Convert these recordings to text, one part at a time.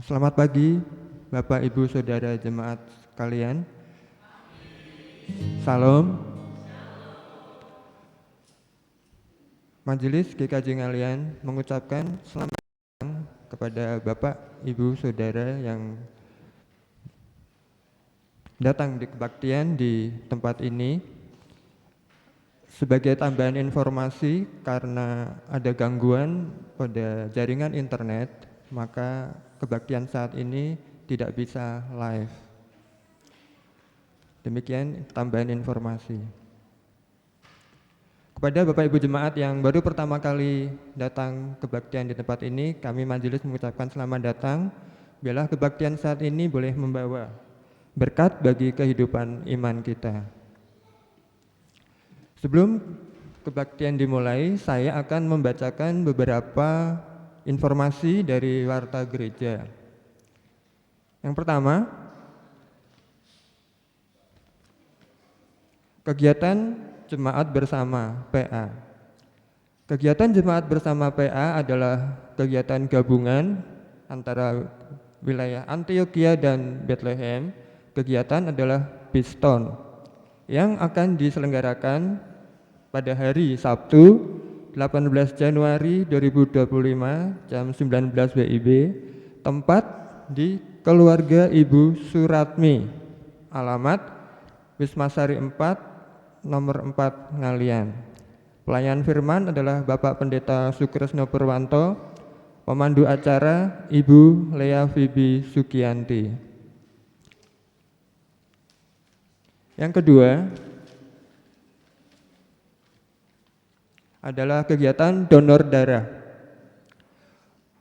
Selamat pagi, Bapak, Ibu, Saudara jemaat sekalian. Salam. Majelis GKJ Ngalian mengucapkan selamat datang kepada Bapak, Ibu, Saudara yang datang di kebaktian di tempat ini. Sebagai tambahan informasi, karena ada gangguan pada jaringan internet, maka kebaktian saat ini tidak bisa live. Demikian tambahan informasi. Kepada Bapak Ibu Jemaat yang baru pertama kali datang kebaktian di tempat ini, kami majelis mengucapkan selamat datang. Biarlah kebaktian saat ini boleh membawa berkat bagi kehidupan iman kita. Sebelum kebaktian dimulai, saya akan membacakan beberapa informasi dari Warta Gereja. Yang pertama, kegiatan Jemaat Bersama PA. Kegiatan Jemaat Bersama PA adalah kegiatan gabungan antara wilayah Antioquia dan Bethlehem. Kegiatan adalah Piston yang akan diselenggarakan pada hari Sabtu 18 Januari 2025 jam 19 WIB, tempat di keluarga Ibu Suratmi, alamat Wismasari 4, nomor 4 Ngalian. Pelayan firman adalah Bapak Pendeta Sukresno Purwanto, pemandu acara Ibu Lea Fibi Sukianti. Yang kedua adalah kegiatan donor darah.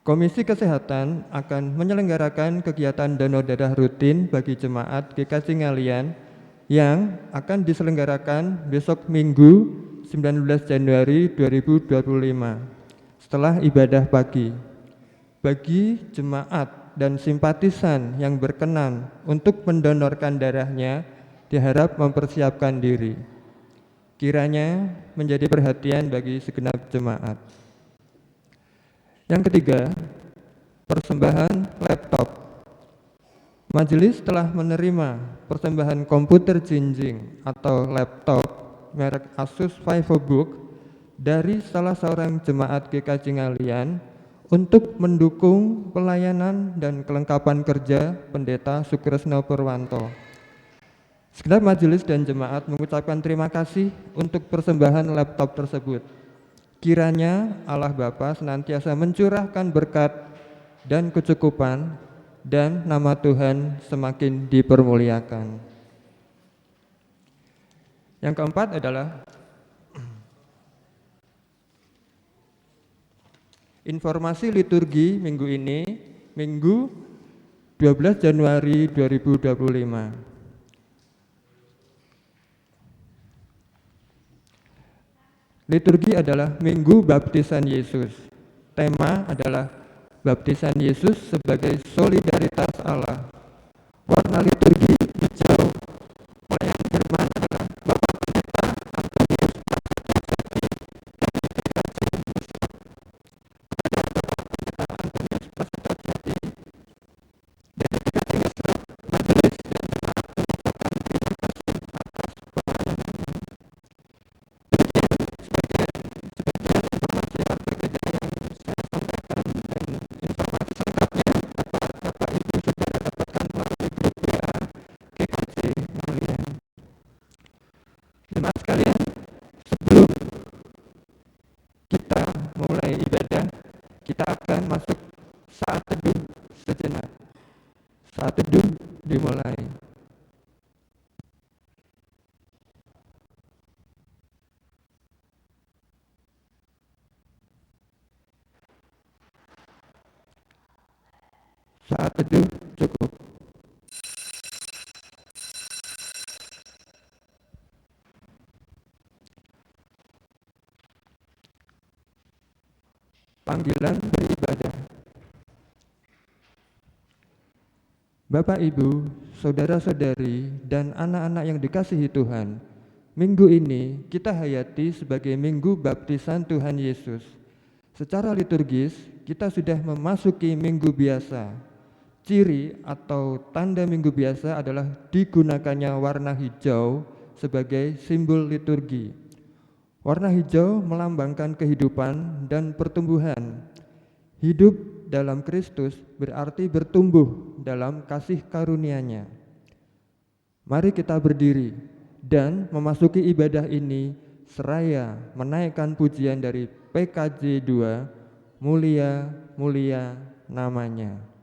Komisi Kesehatan akan menyelenggarakan kegiatan donor darah rutin bagi jemaat GKJ Ngalian yang akan diselenggarakan besok Minggu 19 Januari 2025 setelah ibadah pagi. Bagi jemaat dan simpatisan yang berkenan untuk mendonorkan darahnya, diharap mempersiapkan diri. Kiranya menjadi perhatian bagi segenap jemaat. Yang ketiga, persembahan laptop. Majelis telah menerima persembahan komputer jinjing atau laptop merek Asus VivoBook dari salah seorang jemaat GKJ Ngalian untuk mendukung pelayanan dan kelengkapan kerja Pendeta Sukresno Purwanto. Segenap majelis dan jemaat mengucapkan terima kasih untuk persembahan laptop tersebut. Kiranya Allah Bapa senantiasa mencurahkan berkat dan kecukupan dan nama Tuhan semakin dipermuliakan. Yang keempat adalah informasi liturgi minggu ini, Minggu 12 Januari 2025. Liturgi adalah Minggu Baptisan Yesus. Tema adalah Baptisan Yesus sebagai solidaritas Allah. Warna liturgi hijau. Pelayan firman adalah Bapak Pendeta Antonius Prasetyo dari Pendeta Antonius Prasetyo dari GKJ Ngesrop. Majelis dan jemaat mengucapkan terima kasih atas pelayanannya. Sebagian informasi harta gereja yang saya sampaikan dan informasi selengkapnya dapat Bapak Ibu Saudara dapatkan melalui grup WA GKJ Ngalian. Jemaat sekalian, sebelum kita mulai ibadah, kita akan masuk saat teduh sejenak. Saat teduh dimulai. Saat teduh cukup. Panggilan beribadah. Bapak, Ibu, saudara-saudari, dan anak-anak yang dikasihi Tuhan, minggu ini kita hayati sebagai Minggu Baptisan Tuhan Yesus. Secara liturgis, kita sudah memasuki minggu biasa. Ciri atau tanda minggu biasa adalah digunakannya warna hijau sebagai simbol liturgi. Warna hijau melambangkan kehidupan dan pertumbuhan. Hidup dalam Kristus berarti bertumbuh dalam kasih karunia-Nya. Mari kita berdiri dan memasuki ibadah ini seraya menaikkan pujian dari PKJ 2, Mulia, Mulia Namanya.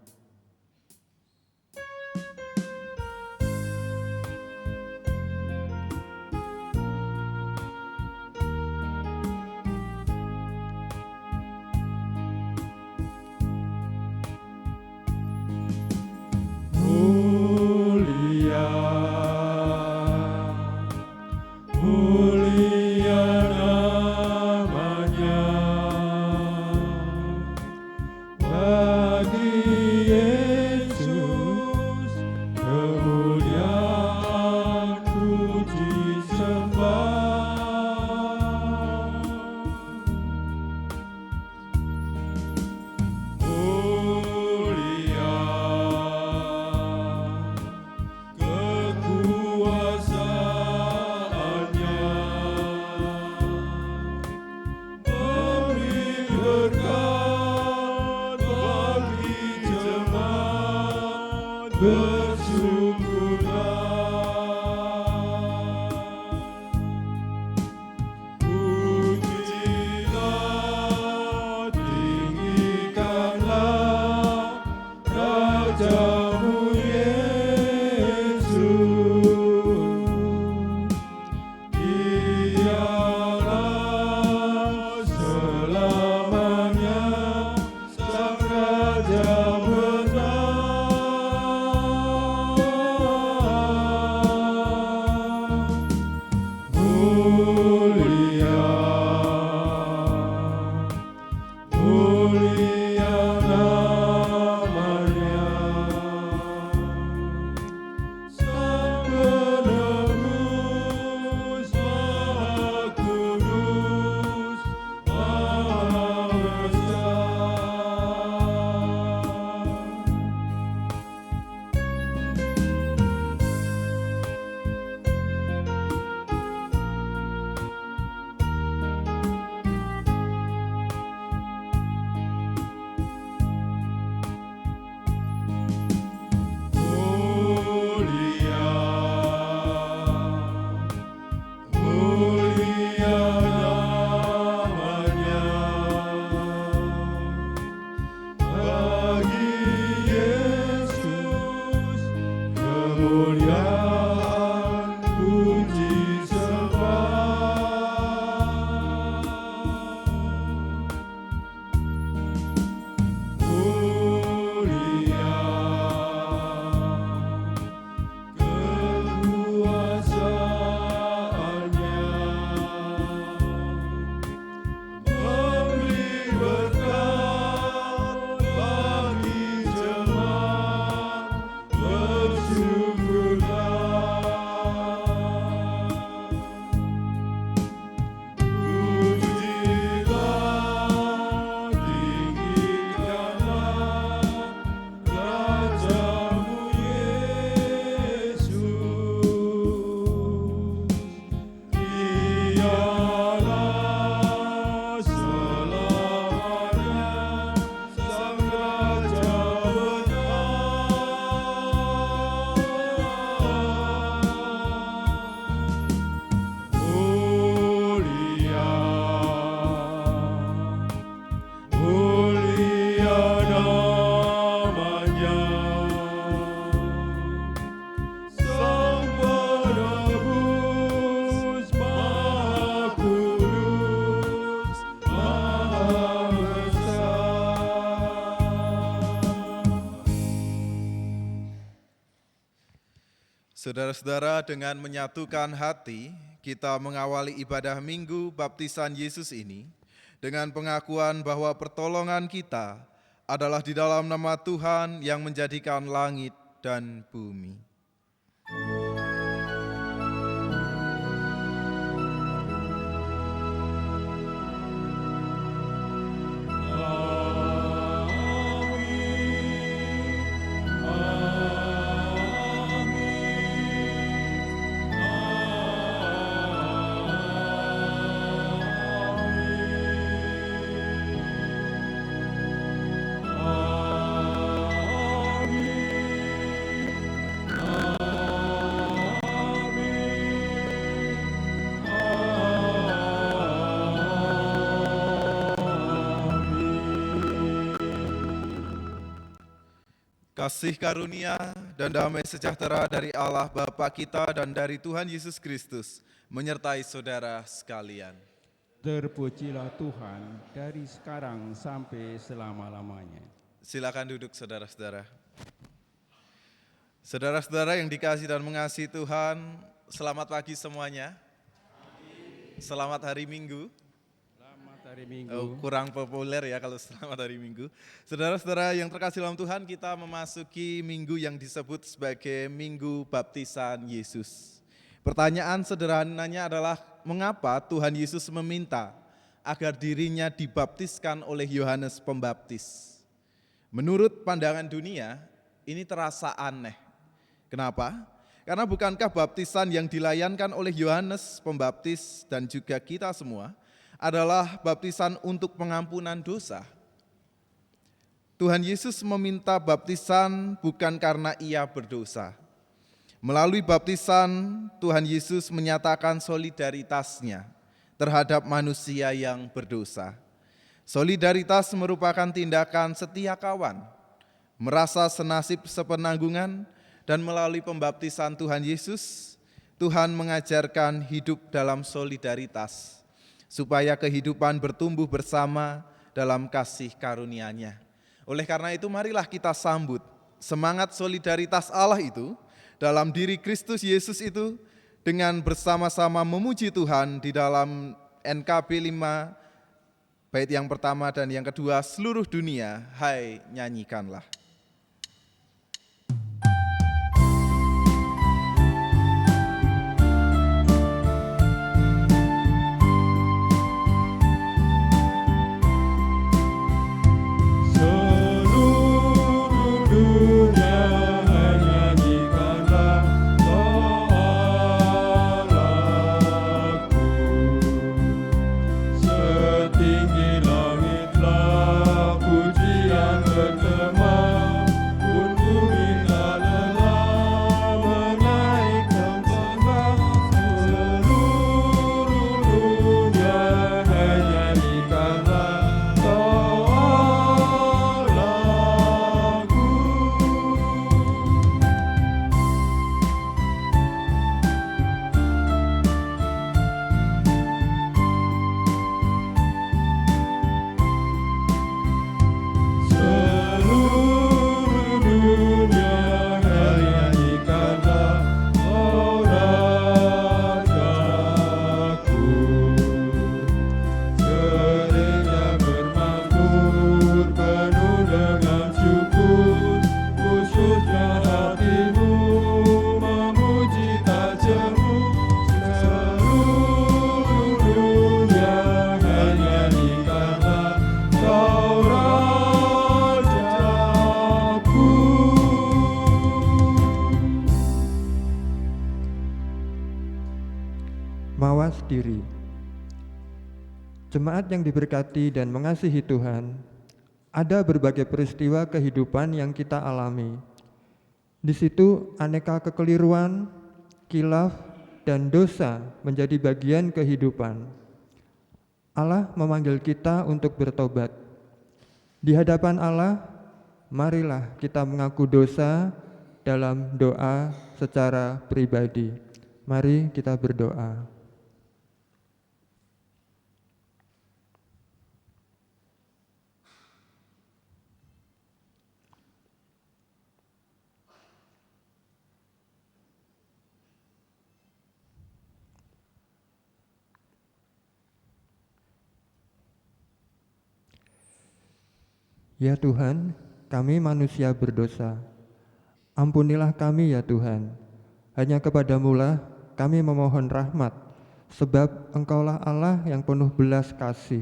Saudara-saudara, dengan menyatukan hati, kita mengawali ibadah Minggu Baptisan Yesus ini dengan pengakuan bahwa pertolongan kita adalah di dalam nama Tuhan yang menjadikan langit dan bumi. Amin, Kasih karunia dan damai sejahtera dari Allah Bapa kita dan dari Tuhan Yesus Kristus menyertai saudara sekalian. Terpujilah Tuhan dari sekarang sampai selama-lamanya. Silakan duduk saudara-saudara. Saudara-saudara yang dikasihi dan mengasihi Tuhan, selamat pagi semuanya. Selamat hari Minggu. Selamat hari Minggu. Kurang populer ya kalau selamat hari Minggu. Saudara-saudara yang terkasih dalam Tuhan, kita memasuki minggu yang disebut sebagai Minggu Baptisan Yesus. Pertanyaan sederhananya adalah, mengapa Tuhan Yesus meminta agar dirinya dibaptiskan oleh Yohanes Pembaptis? Menurut pandangan dunia, ini terasa aneh. Kenapa? Karena bukankah baptisan yang dilayankan oleh Yohanes Pembaptis dan juga kita semua adalah baptisan untuk pengampunan dosa? Tuhan Yesus meminta baptisan bukan karena ia berdosa. Melalui baptisan, Tuhan Yesus menyatakan solidaritasnya terhadap manusia yang berdosa. Solidaritas merupakan tindakan setia kawan, merasa senasib sepenanggungan, dan melalui pembaptisan Tuhan Yesus, Tuhan mengajarkan hidup dalam solidaritas, supaya kehidupan bertumbuh bersama dalam kasih karunia-Nya. Oleh karena itu, marilah kita sambut semangat solidaritas Allah itu dalam diri Kristus Yesus itu dengan bersama-sama memuji Tuhan di dalam NKB 5, bait yang pertama dan yang kedua, seluruh dunia, hai nyanyikanlah. Mawas diri. Jemaat yang diberkati dan mengasihi Tuhan, ada berbagai peristiwa kehidupan yang kita alami. Di situ aneka kekeliruan, khilaf, dan dosa menjadi bagian kehidupan. Allah memanggil kita untuk bertobat. Di hadapan Allah, marilah kita mengaku dosa dalam doa secara pribadi. Mari kita berdoa. Ya Tuhan, kami manusia berdosa. Ampunilah kami ya Tuhan. Hanya kepadamu-lah kami memohon rahmat, sebab Engkaulah Allah yang penuh belas kasih.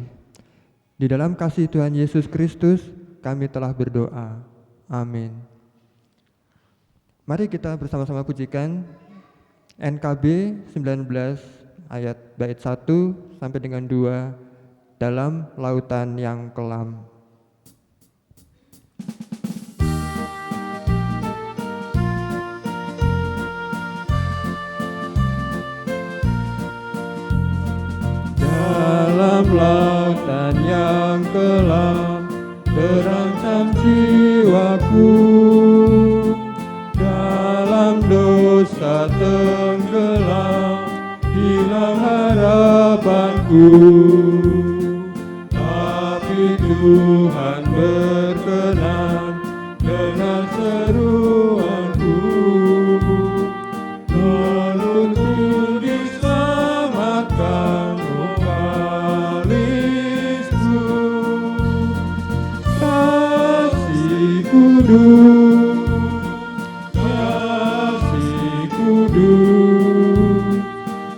Di dalam kasih Tuhan Yesus Kristus, kami telah berdoa. Amin. Mari kita bersama-sama pujikan NKB 19 ayat bait 1 sampai dengan 2, dalam lautan yang kelam. Dalam lautan yang kelam terancam jiwaku, harapanku, tapi Tuhan berkenan dengan seruanku, menuntun diselamatkan vokalisku. Kasih kudus, kasih kudus,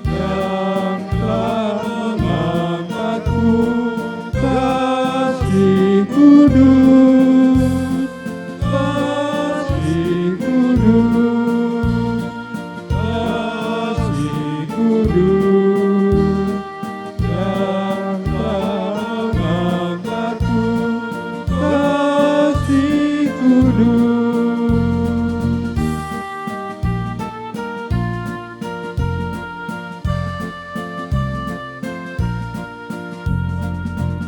yang telah mengangkatku. Kasih kudus, kasih kudus, kasih kudus, yang telah mengangkatku. Kasih kudus.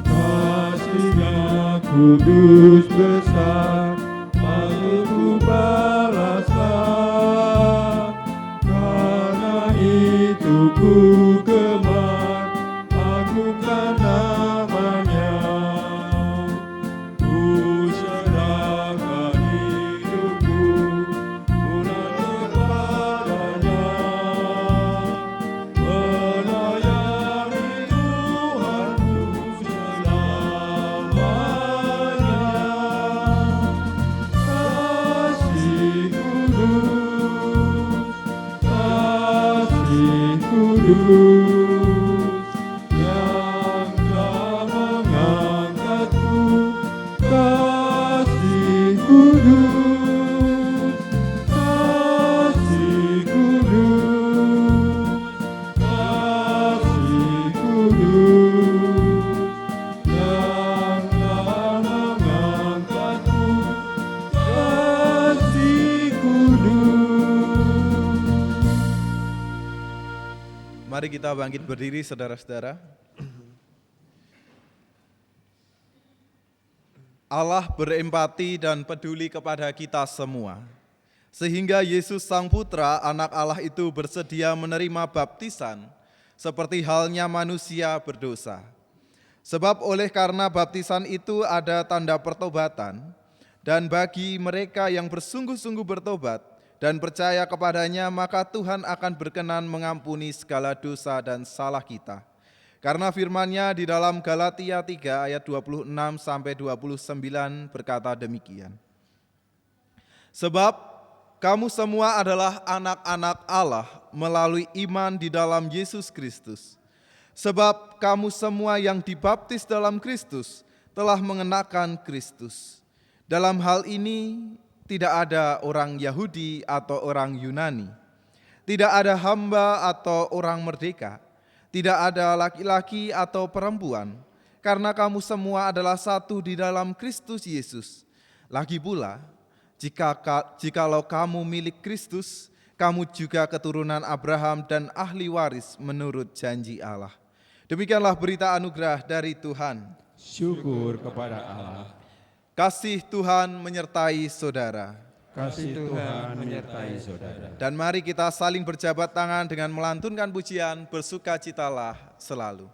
Kasih-Nya kudus besar, patut ku balaslah. Karena itu ku gemar, agungkan namanya. Ku serahkan hidupku, munajat kepadanya, melayani Tuhanku selamanya. Kasih kudus, kasih kudus, yang telah mengangkatku. Kasih kudus, kasih kudus, kasih kudus, yang telah mengangkatku. Kasih kudus. Mari kita bangkit berdiri, saudara-saudara. Allah berempati dan peduli kepada kita semua, sehingga Yesus Sang Putra, Anak Allah itu bersedia menerima baptisan, seperti halnya manusia berdosa. Sebab oleh karena baptisan itu ada tanda pertobatan, dan bagi mereka yang bersungguh-sungguh bertobat dan percaya kepadanya, maka Tuhan akan berkenan mengampuni segala dosa dan salah kita. Karena firman-Nya di dalam Galatia 3 ayat 26 sampai 29 berkata demikian. Sebab kamu semua adalah anak-anak Allah melalui iman di dalam Yesus Kristus. Sebab kamu semua yang dibaptis dalam Kristus telah mengenakan Kristus. Dalam hal ini tidak ada orang Yahudi atau orang Yunani, tidak ada hamba atau orang merdeka, tidak ada laki-laki atau perempuan, karena kamu semua adalah satu di dalam Kristus Yesus. Lagi pula, jikalau kamu milik Kristus, kamu juga keturunan Abraham dan ahli waris menurut janji Allah. Demikianlah berita anugerah dari Tuhan. Syukur kepada Allah. Kasih Tuhan menyertai saudara. Kasih Tuhan menyertai saudara. Dan mari kita saling berjabat tangan dengan melantunkan pujian Bersukacitalah Selalu.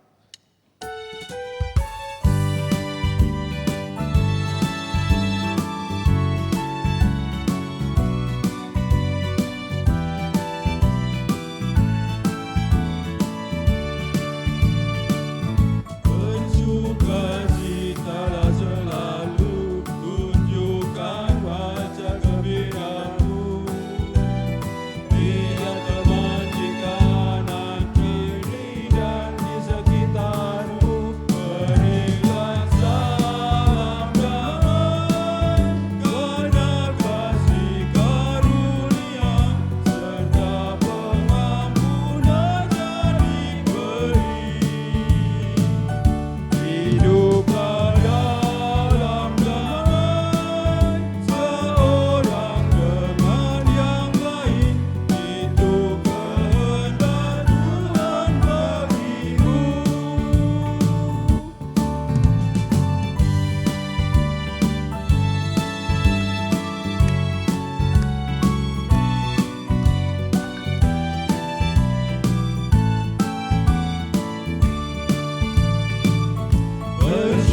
Bersukacitalah selalu, tunjukkan wajah gembiramu. Biar teman di kanan kiri dan di sekitar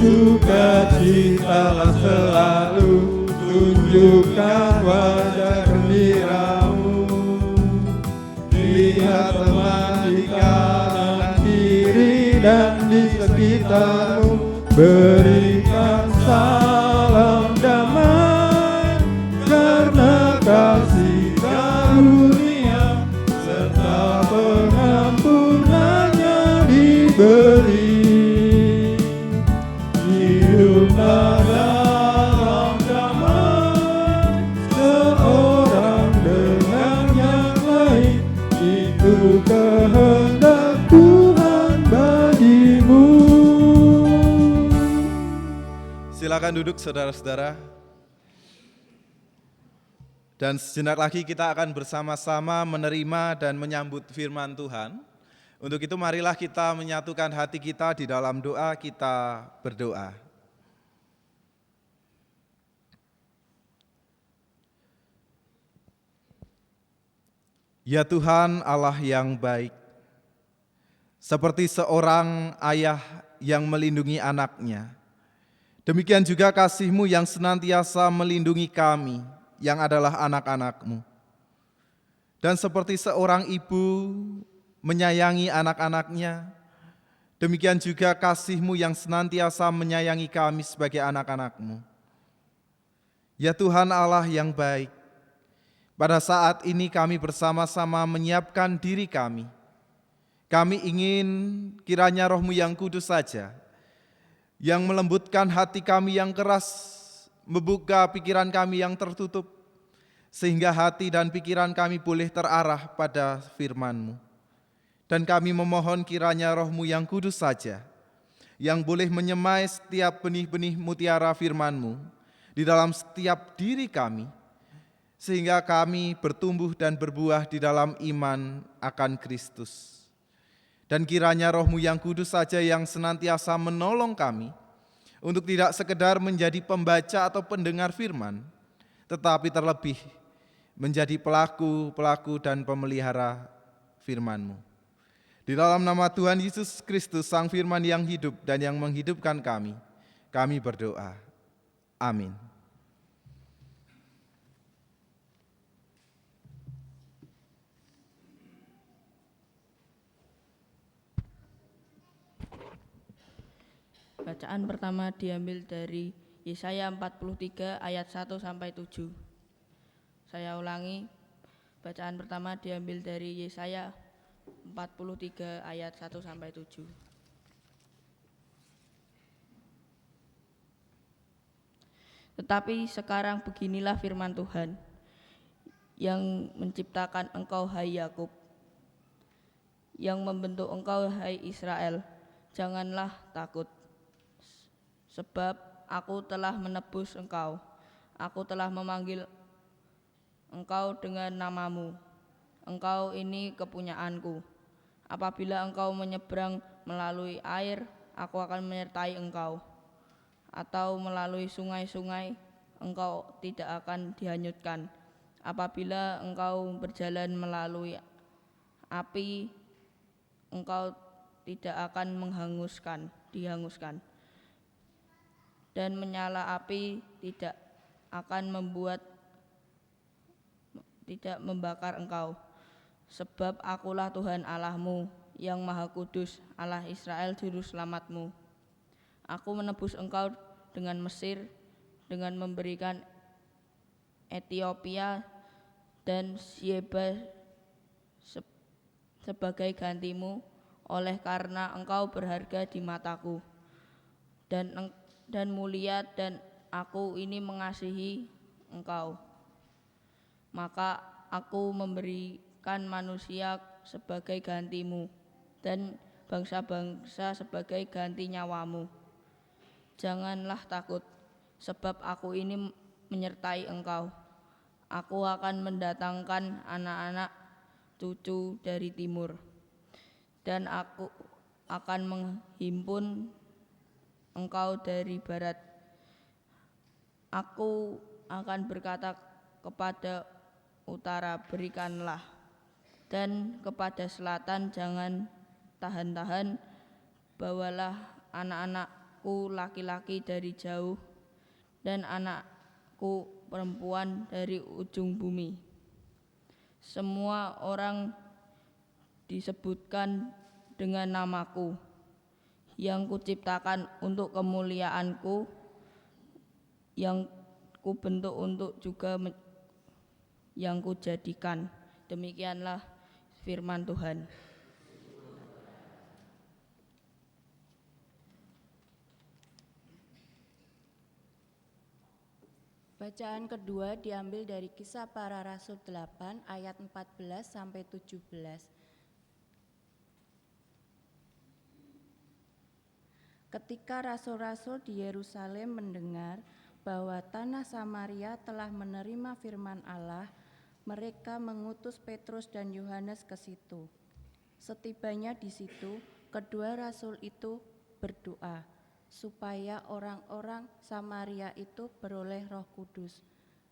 sukacitalah selalu, tunjukkan wajah gembiramu. Lihat teman di kanan kiri dan di sekitarmu, berikan salam damai, karena kasih karunia serta pengampunannya diberi. Hiduplah dalam damai, seorang dengan yang lain, itu kehendak Tuhan bagimu. Silakan duduk saudara-saudara. Dan sejenak lagi kita akan bersama-sama menerima dan menyambut firman Tuhan. Untuk itu marilah kita menyatukan hati kita di dalam doa, kita berdoa. Ya Tuhan Allah yang baik, seperti seorang ayah yang melindungi anaknya, demikian juga kasih-Mu yang senantiasa melindungi kami yang adalah anak-anak-Mu. Dan seperti seorang ibu menyayangi anak-anaknya, demikian juga kasih-Mu yang senantiasa menyayangi kami sebagai anak-anak-Mu. Ya Tuhan Allah yang baik, pada saat ini kami bersama-sama menyiapkan diri kami. Kami ingin kiranya Roh-Mu yang kudus saja, yang melembutkan hati kami yang keras, membuka pikiran kami yang tertutup, sehingga hati dan pikiran kami boleh terarah pada firman-Mu. Dan kami memohon kiranya Roh-Mu yang kudus saja, yang boleh menyemai setiap benih-benih mutiara firman-Mu di dalam setiap diri kami, sehingga kami bertumbuh dan berbuah di dalam iman akan Kristus. Dan kiranya Roh-Mu yang kudus saja yang senantiasa menolong kami untuk tidak sekedar menjadi pembaca atau pendengar firman, tetapi terlebih menjadi pelaku dan pemelihara firman-Mu. Di dalam nama Tuhan Yesus Kristus, Sang Firman yang hidup dan yang menghidupkan kami berdoa. Amin. Bacaan pertama diambil dari Yesaya 43 ayat 1 sampai 7. Saya ulangi, bacaan pertama diambil dari Yesaya 43 ayat 1 sampai 7. Tetapi sekarang beginilah firman Tuhan, yang menciptakan engkau hai Yakub, yang membentuk engkau hai Israel. Janganlah takut, sebab aku telah menebus engkau. Aku telah memanggil engkau dengan namamu. Engkau ini kepunyaanku. Apabila engkau menyeberang melalui air, aku akan menyertai engkau. Atau melalui sungai-sungai, engkau tidak akan dihanyutkan. Apabila engkau berjalan melalui api, engkau tidak akan dihanguskan. Dan menyala api tidak akan membakar engkau. Sebab akulah Tuhan Allahmu, yang Maha Kudus, Allah Israel, Juru Selamatmu. Aku menebus engkau dengan Mesir, dengan memberikan Etiopia dan Syeba sebagai gantimu, oleh karena engkau berharga di mataku dan mulia, dan aku ini mengasihi engkau. Maka aku memberikan manusia sebagai gantimu, dan bangsa-bangsa sebagai ganti nyawamu. Janganlah takut, sebab aku ini menyertai engkau. Aku akan mendatangkan anak-anak cucu dari timur, dan aku akan menghimpun engkau dari barat. Aku akan berkata kepada utara, berikanlah, dan kepada selatan, jangan tahan-tahan. Bawalah anak-anak anakku laki-laki dari jauh, dan anakku perempuan dari ujung bumi. Semua orang disebutkan dengan namaku, yang kuciptakan untuk kemuliaanku, yang kubentuk untuk juga yang kujadikan. Demikianlah firman Tuhan. Bacaan kedua diambil dari Kisah Para Rasul 8 ayat 14 sampai 17. Ketika rasul-rasul di Yerusalem mendengar bahwa tanah Samaria telah menerima firman Allah, mereka mengutus Petrus dan Yohanes ke situ. Setibanya di situ, kedua rasul itu berdoa supaya orang-orang Samaria itu beroleh Roh Kudus,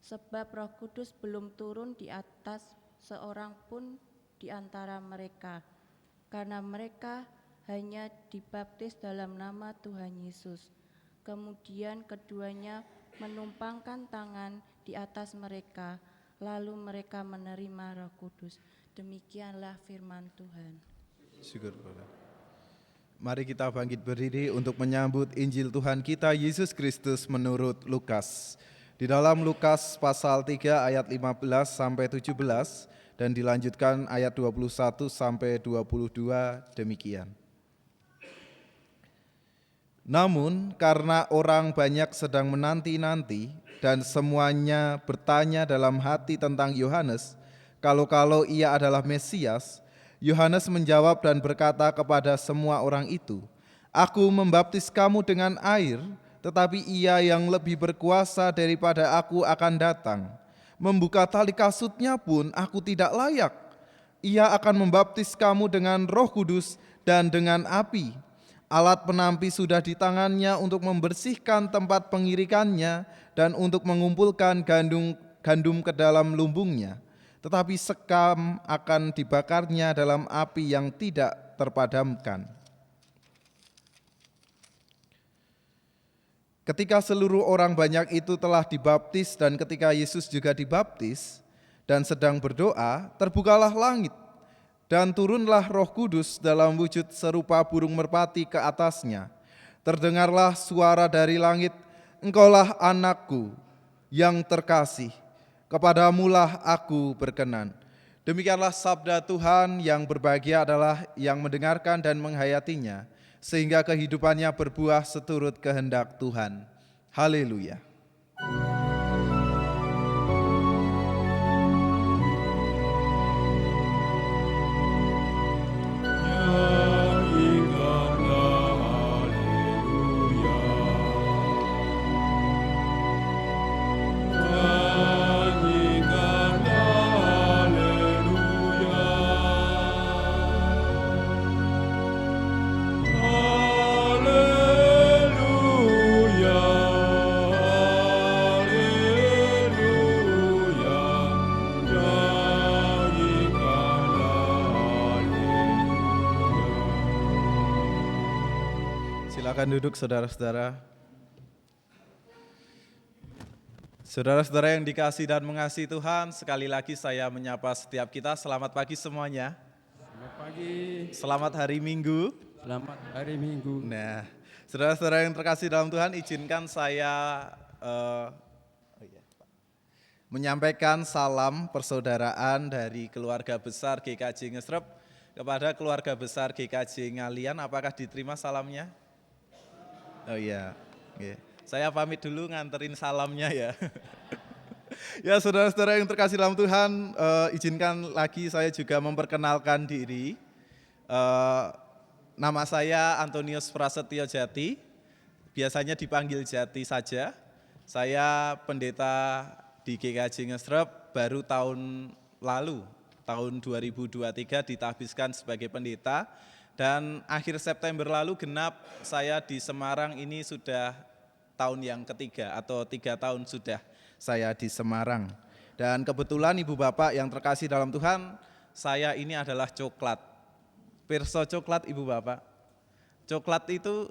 sebab Roh Kudus belum turun di atas seorang pun di antara mereka, karena mereka hanya dibaptis dalam nama Tuhan Yesus. Kemudian keduanya menumpangkan tangan di atas mereka, lalu mereka menerima Roh Kudus. Demikianlah firman Tuhan. Syukur kepada. Mari kita bangkit berdiri untuk menyambut Injil Tuhan kita Yesus Kristus menurut Lukas. Di dalam Lukas pasal 3 ayat 15 sampai 17 dan dilanjutkan ayat 21 sampai 22 demikian. Namun karena orang banyak sedang menanti-nanti dan semuanya bertanya dalam hati tentang Yohanes, kalau-kalau ia adalah Mesias, Yohanes menjawab dan berkata kepada semua orang itu, "Aku membaptis kamu dengan air, tetapi ia yang lebih berkuasa daripada aku akan datang. Membuka tali kasutnya pun aku tidak layak. Ia akan membaptis kamu dengan Roh Kudus dan dengan api. Alat penampi sudah di tangannya untuk membersihkan tempat pengirikannya dan untuk mengumpulkan gandum ke dalam lumbungnya. Tetapi sekam akan dibakarnya dalam api yang tidak terpadamkan." Ketika seluruh orang banyak itu telah dibaptis dan ketika Yesus juga dibaptis dan sedang berdoa, terbukalah langit dan turunlah Roh Kudus dalam wujud serupa burung merpati ke atasnya. Terdengarlah suara dari langit, "Engkaulah anakku yang terkasih, kepadamulah aku berkenan." Demikianlah sabda Tuhan. Yang berbahagia adalah yang mendengarkan dan menghayatinya, sehingga kehidupannya berbuah seturut kehendak Tuhan. Haleluya. Silakan duduk saudara-saudara. Saudara-saudara yang dikasihi dan mengasihi Tuhan, sekali lagi saya menyapa setiap kita. Selamat pagi semuanya. Selamat pagi. Selamat hari Minggu. Selamat hari Minggu. Nah, saudara-saudara yang terkasih dalam Tuhan, izinkan saya menyampaikan salam persaudaraan dari keluarga besar GKJ Ngesrep kepada keluarga besar GKJ Ngalian. Apakah diterima salamnya? Oh iya, saya pamit dulu nganterin salamnya ya. Ya saudara-saudara yang terkasih dalam Tuhan, izinkan lagi saya juga memperkenalkan diri. Nama saya Antonius Prasetyo Jati, biasanya dipanggil Jati saja. Saya pendeta di GKJ Ngesrep baru tahun lalu, tahun 2023 ditahbiskan sebagai pendeta. Dan akhir September lalu genap saya di Semarang ini sudah tahun yang ketiga atau 3 tahun sudah saya di Semarang. Dan kebetulan Ibu Bapak yang terkasih dalam Tuhan, saya ini adalah coklat. Pirsa coklat Ibu Bapak. Coklat itu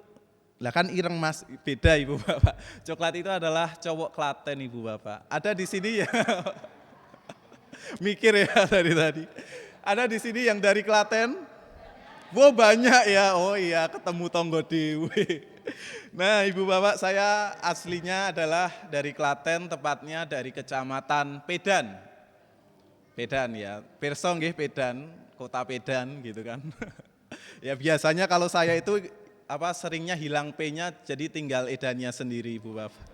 Lah kan ireng Mas, beda Ibu Bapak. Coklat itu adalah cowok Klaten Ibu Bapak. Ada di sini ya. Mikir ya dari tadi. Ada di sini yang dari Klaten? Wow banyak ya, oh iya ketemu tonggo dewe. Nah Ibu Bapak, saya aslinya adalah dari Klaten, tepatnya dari Kecamatan Pedan. Pedan ya, pirsa nggih Pedan, kota Pedan gitu kan. Ya biasanya kalau saya itu seringnya hilang P-nya jadi tinggal edannya sendiri Ibu Bapak.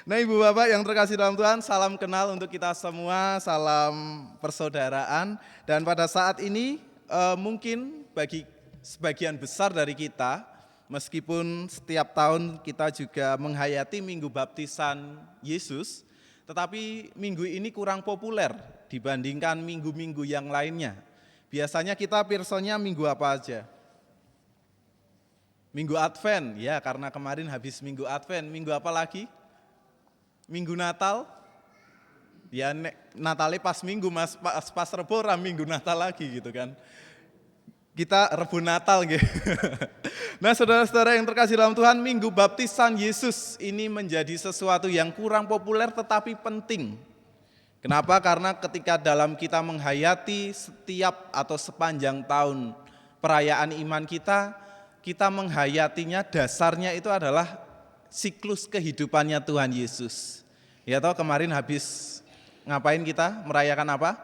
Nah Ibu Bapak yang terkasih dalam Tuhan, salam kenal untuk kita semua, salam persaudaraan. Dan pada saat ini mungkin bagi sebagian besar dari kita, meskipun setiap tahun kita juga menghayati Minggu Baptisan Yesus, tetapi minggu ini kurang populer dibandingkan minggu-minggu yang lainnya. Biasanya kita pirsonya minggu apa aja? Minggu Advent, ya karena kemarin habis Minggu Advent. Minggu apa lagi? Minggu Natal. Ya Natalnya pas Minggu Mas, pas Rebo Minggu Natal lagi gitu kan. Kita Rebo Natal gitu. Nah saudara-saudara yang terkasih dalam Tuhan, Minggu Baptisan Yesus ini menjadi sesuatu yang kurang populer tetapi penting. Kenapa? Karena ketika dalam kita menghayati setiap atau sepanjang tahun perayaan iman kita menghayatinya dasarnya itu adalah siklus kehidupannya Tuhan Yesus. Ya toh kemarin habis ngapain kita merayakan apa?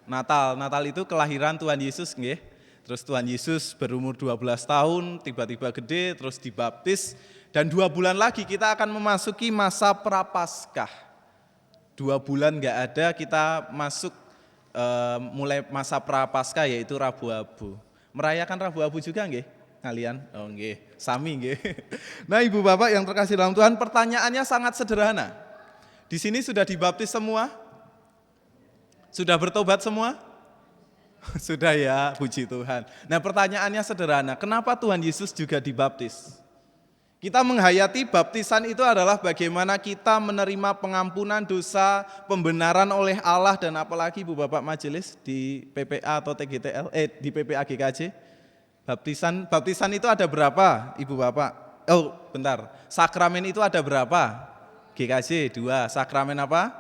Natal. Natal itu kelahiran Tuhan Yesus nggih. Terus Tuhan Yesus berumur 12 tahun, tiba-tiba gede, terus dibaptis. Dan 2 bulan lagi kita akan memasuki masa Prapaskah. 2 bulan enggak ada, kita masuk mulai masa Prapaskah yaitu Rabu Abu. Merayakan Rabu Abu juga nggih? Kalian? Oh nggih, sami nggih. Nah Ibu Bapak yang terkasih dalam Tuhan, pertanyaannya sangat sederhana. Di sini sudah dibaptis semua? Sudah bertobat semua? Sudah ya, puji Tuhan. Nah pertanyaannya sederhana, kenapa Tuhan Yesus juga dibaptis? Kita menghayati baptisan itu adalah bagaimana kita menerima pengampunan dosa, pembenaran oleh Allah, dan apalagi Ibu Bapak Majelis di PPA atau TGTL, di PPA GKJ. Baptisan itu ada berapa Ibu Bapak? Oh bentar, sakramen itu ada berapa? GKJ 2, sakramen apa?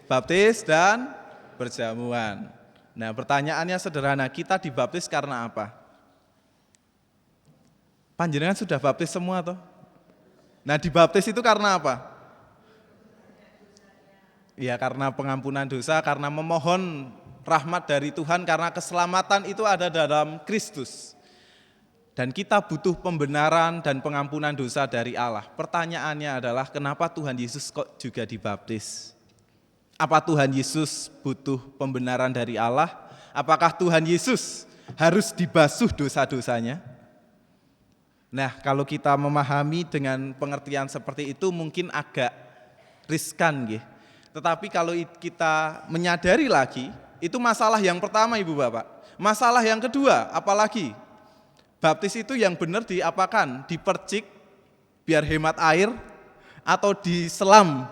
Baptis dan perjamuan. Nah pertanyaannya sederhana, kita dibaptis karena apa? Panjenengan sudah baptis semua toh? Nah dibaptis itu karena apa? Ya karena pengampunan dosa, karena memohon rahmat dari Tuhan, karena keselamatan itu ada dalam Kristus. Dan kita butuh pembenaran dan pengampunan dosa dari Allah. Pertanyaannya adalah kenapa Tuhan Yesus kok juga dibaptis? Apa Tuhan Yesus butuh pembenaran dari Allah? Apakah Tuhan Yesus harus dibasuh dosa-dosanya? Nah, kalau kita memahami dengan pengertian seperti itu mungkin agak riskan nggih. Tetapi kalau kita menyadari lagi, itu masalah yang pertama Ibu Bapak. Masalah yang kedua, apalagi? Baptis itu yang benar diapakan? Dipercik biar hemat air atau diselam?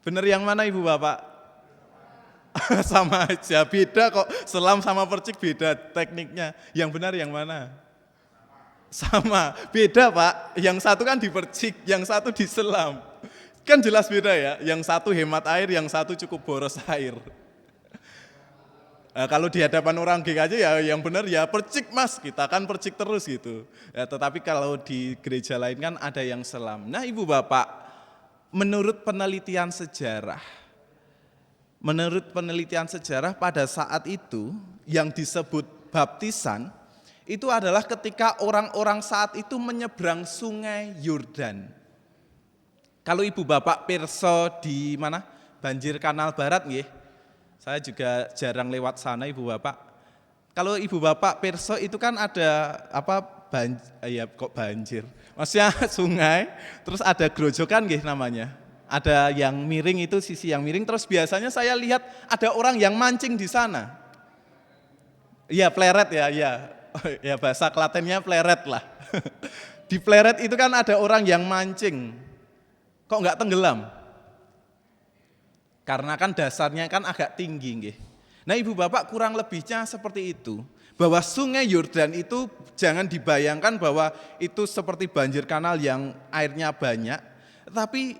Benar yang mana Ibu Bapak? Sama aja, beda kok. Selam sama percik beda tekniknya. Yang benar yang mana? Sama, beda Pak. Yang satu kan dipercik, yang satu diselam. Kan jelas beda ya. Yang satu hemat air, yang satu cukup boros air. Nah, kalau di hadapan orang GKJ ya yang benar ya percik Mas, kita kan percik terus gitu. Ya, tetapi kalau di gereja lain kan ada yang selam. Nah Ibu Bapak, menurut penelitian sejarah pada saat itu yang disebut baptisan itu adalah ketika orang-orang saat itu menyeberang sungai Yordan. Kalau Ibu Bapak pirsa di mana? Banjir Kanal Barat nggih. Saya juga jarang lewat sana Ibu Bapak. Kalau Ibu Bapak pirsa itu kan ada banjir. Maksudnya sungai, terus ada grojokan nggih namanya. Ada yang miring itu sisi yang miring, terus biasanya saya lihat ada orang yang mancing di sana. Iya, pleret ya, iya. Ya bahasa Klatennya pleret lah. Di pleret itu kan ada orang yang mancing. Kok enggak tenggelam? Karena kan dasarnya kan agak tinggi nggih. Nah Ibu Bapak kurang lebihnya seperti itu. Bahwa sungai Yordan itu jangan dibayangkan bahwa itu seperti banjir kanal yang airnya banyak, tapi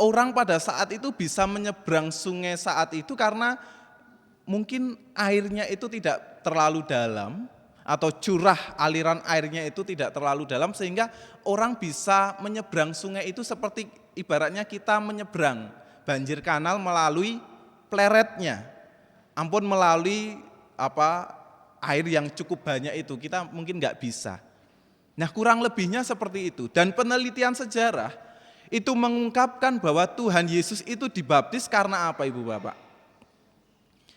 orang pada saat itu bisa menyeberang sungai saat itu karena mungkin airnya itu tidak terlalu dalam atau curah aliran airnya itu tidak terlalu dalam sehingga orang bisa menyeberang sungai itu seperti ibaratnya kita menyeberang banjir kanal melalui pleretnya. Ampun melalui air yang cukup banyak itu, kita mungkin nggak bisa. Nah kurang lebihnya seperti itu. Dan penelitian sejarah itu mengungkapkan bahwa Tuhan Yesus itu dibaptis karena apa Ibu Bapak?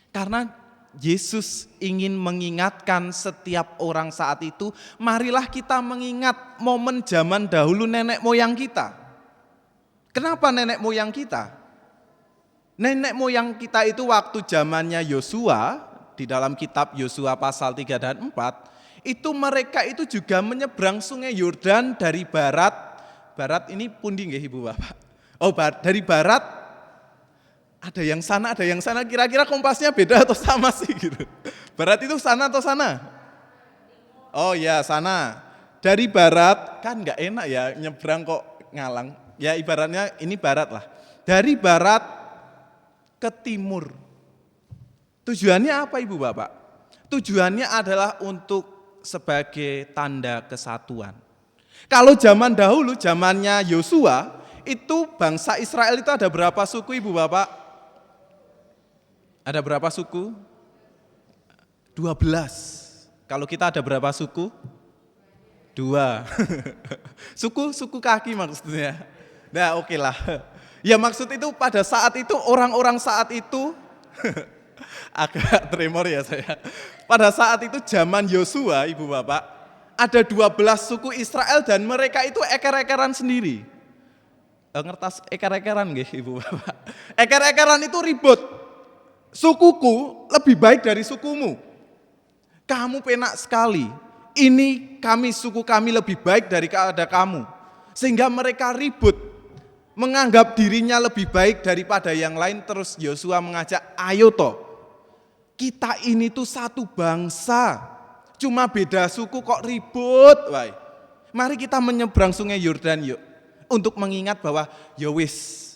Karena Yesus ingin mengingatkan setiap orang saat itu, marilah kita mengingat momen zaman dahulu nenek moyang kita. Kenapa nenek moyang kita? Nenek moyang kita itu waktu zamannya Yosua, di dalam kitab Yosua pasal 3 dan 4, itu mereka itu juga menyeberang sungai Yordan dari barat. Barat ini pundi nggih Ibu Bapak? Oh, dari barat. Ada yang sana, kira-kira kompasnya beda atau sama sih gitu. Barat itu sana atau sana? Oh ya, sana. Dari barat, kan nggak enak ya nyebrang kok ngalang. Ya ibaratnya ini barat lah. Dari barat ke timur. Tujuannya apa Ibu Bapak? Tujuannya adalah untuk sebagai tanda kesatuan. Kalau zaman dahulu, zamannya Yosua, itu bangsa Israel itu ada berapa suku Ibu Bapak? Ada berapa suku? 12. Kalau kita ada berapa suku? 2. Suku kaki maksudnya. Nah oke lah. Ya maksud itu pada saat itu orang-orang saat itu agak tremor ya saya. Pada saat itu zaman Yosua Ibu Bapak, ada 12 suku Israel dan mereka itu eker-ekeran sendiri. Ngertas eker-ekeran nggih Ibu Bapak? Eker-ekeran itu ribut. Sukuku lebih baik dari sukumu. Kamu penak sekali. Ini suku kami lebih baik daripada kamu. Sehingga mereka ribut. Menganggap dirinya lebih baik daripada yang lain. Terus Yosua mengajak, ayo toh. Kita ini tuh satu bangsa. Cuma beda suku kok ribut. Wai. Mari kita menyeberang sungai Yordan yuk. Untuk mengingat bahwa yowis.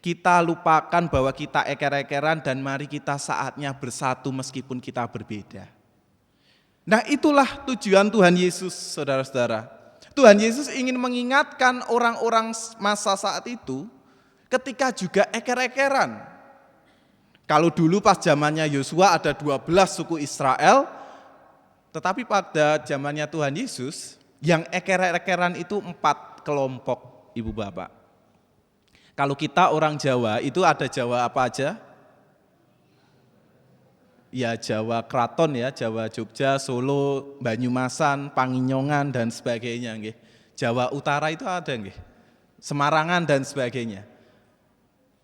Kita lupakan bahwa kita eker-ekeran dan mari kita saatnya bersatu meskipun kita berbeda. Nah itulah tujuan Tuhan Yesus, saudara-saudara. Tuhan Yesus ingin mengingatkan orang-orang masa saat itu ketika juga eker-ekeran. Kalau dulu pas zamannya Yosua ada 12 suku Israel, tetapi pada zamannya Tuhan Yesus yang eker-ekeran itu 4 kelompok Ibu Bapak. Kalau kita orang Jawa, itu ada Jawa apa aja? Ya Jawa Kraton ya, Jawa Jogja, Solo, Banyumasan, Panginyongan dan sebagainya nggih. Jawa Utara itu ada nggih. Semarangan dan sebagainya.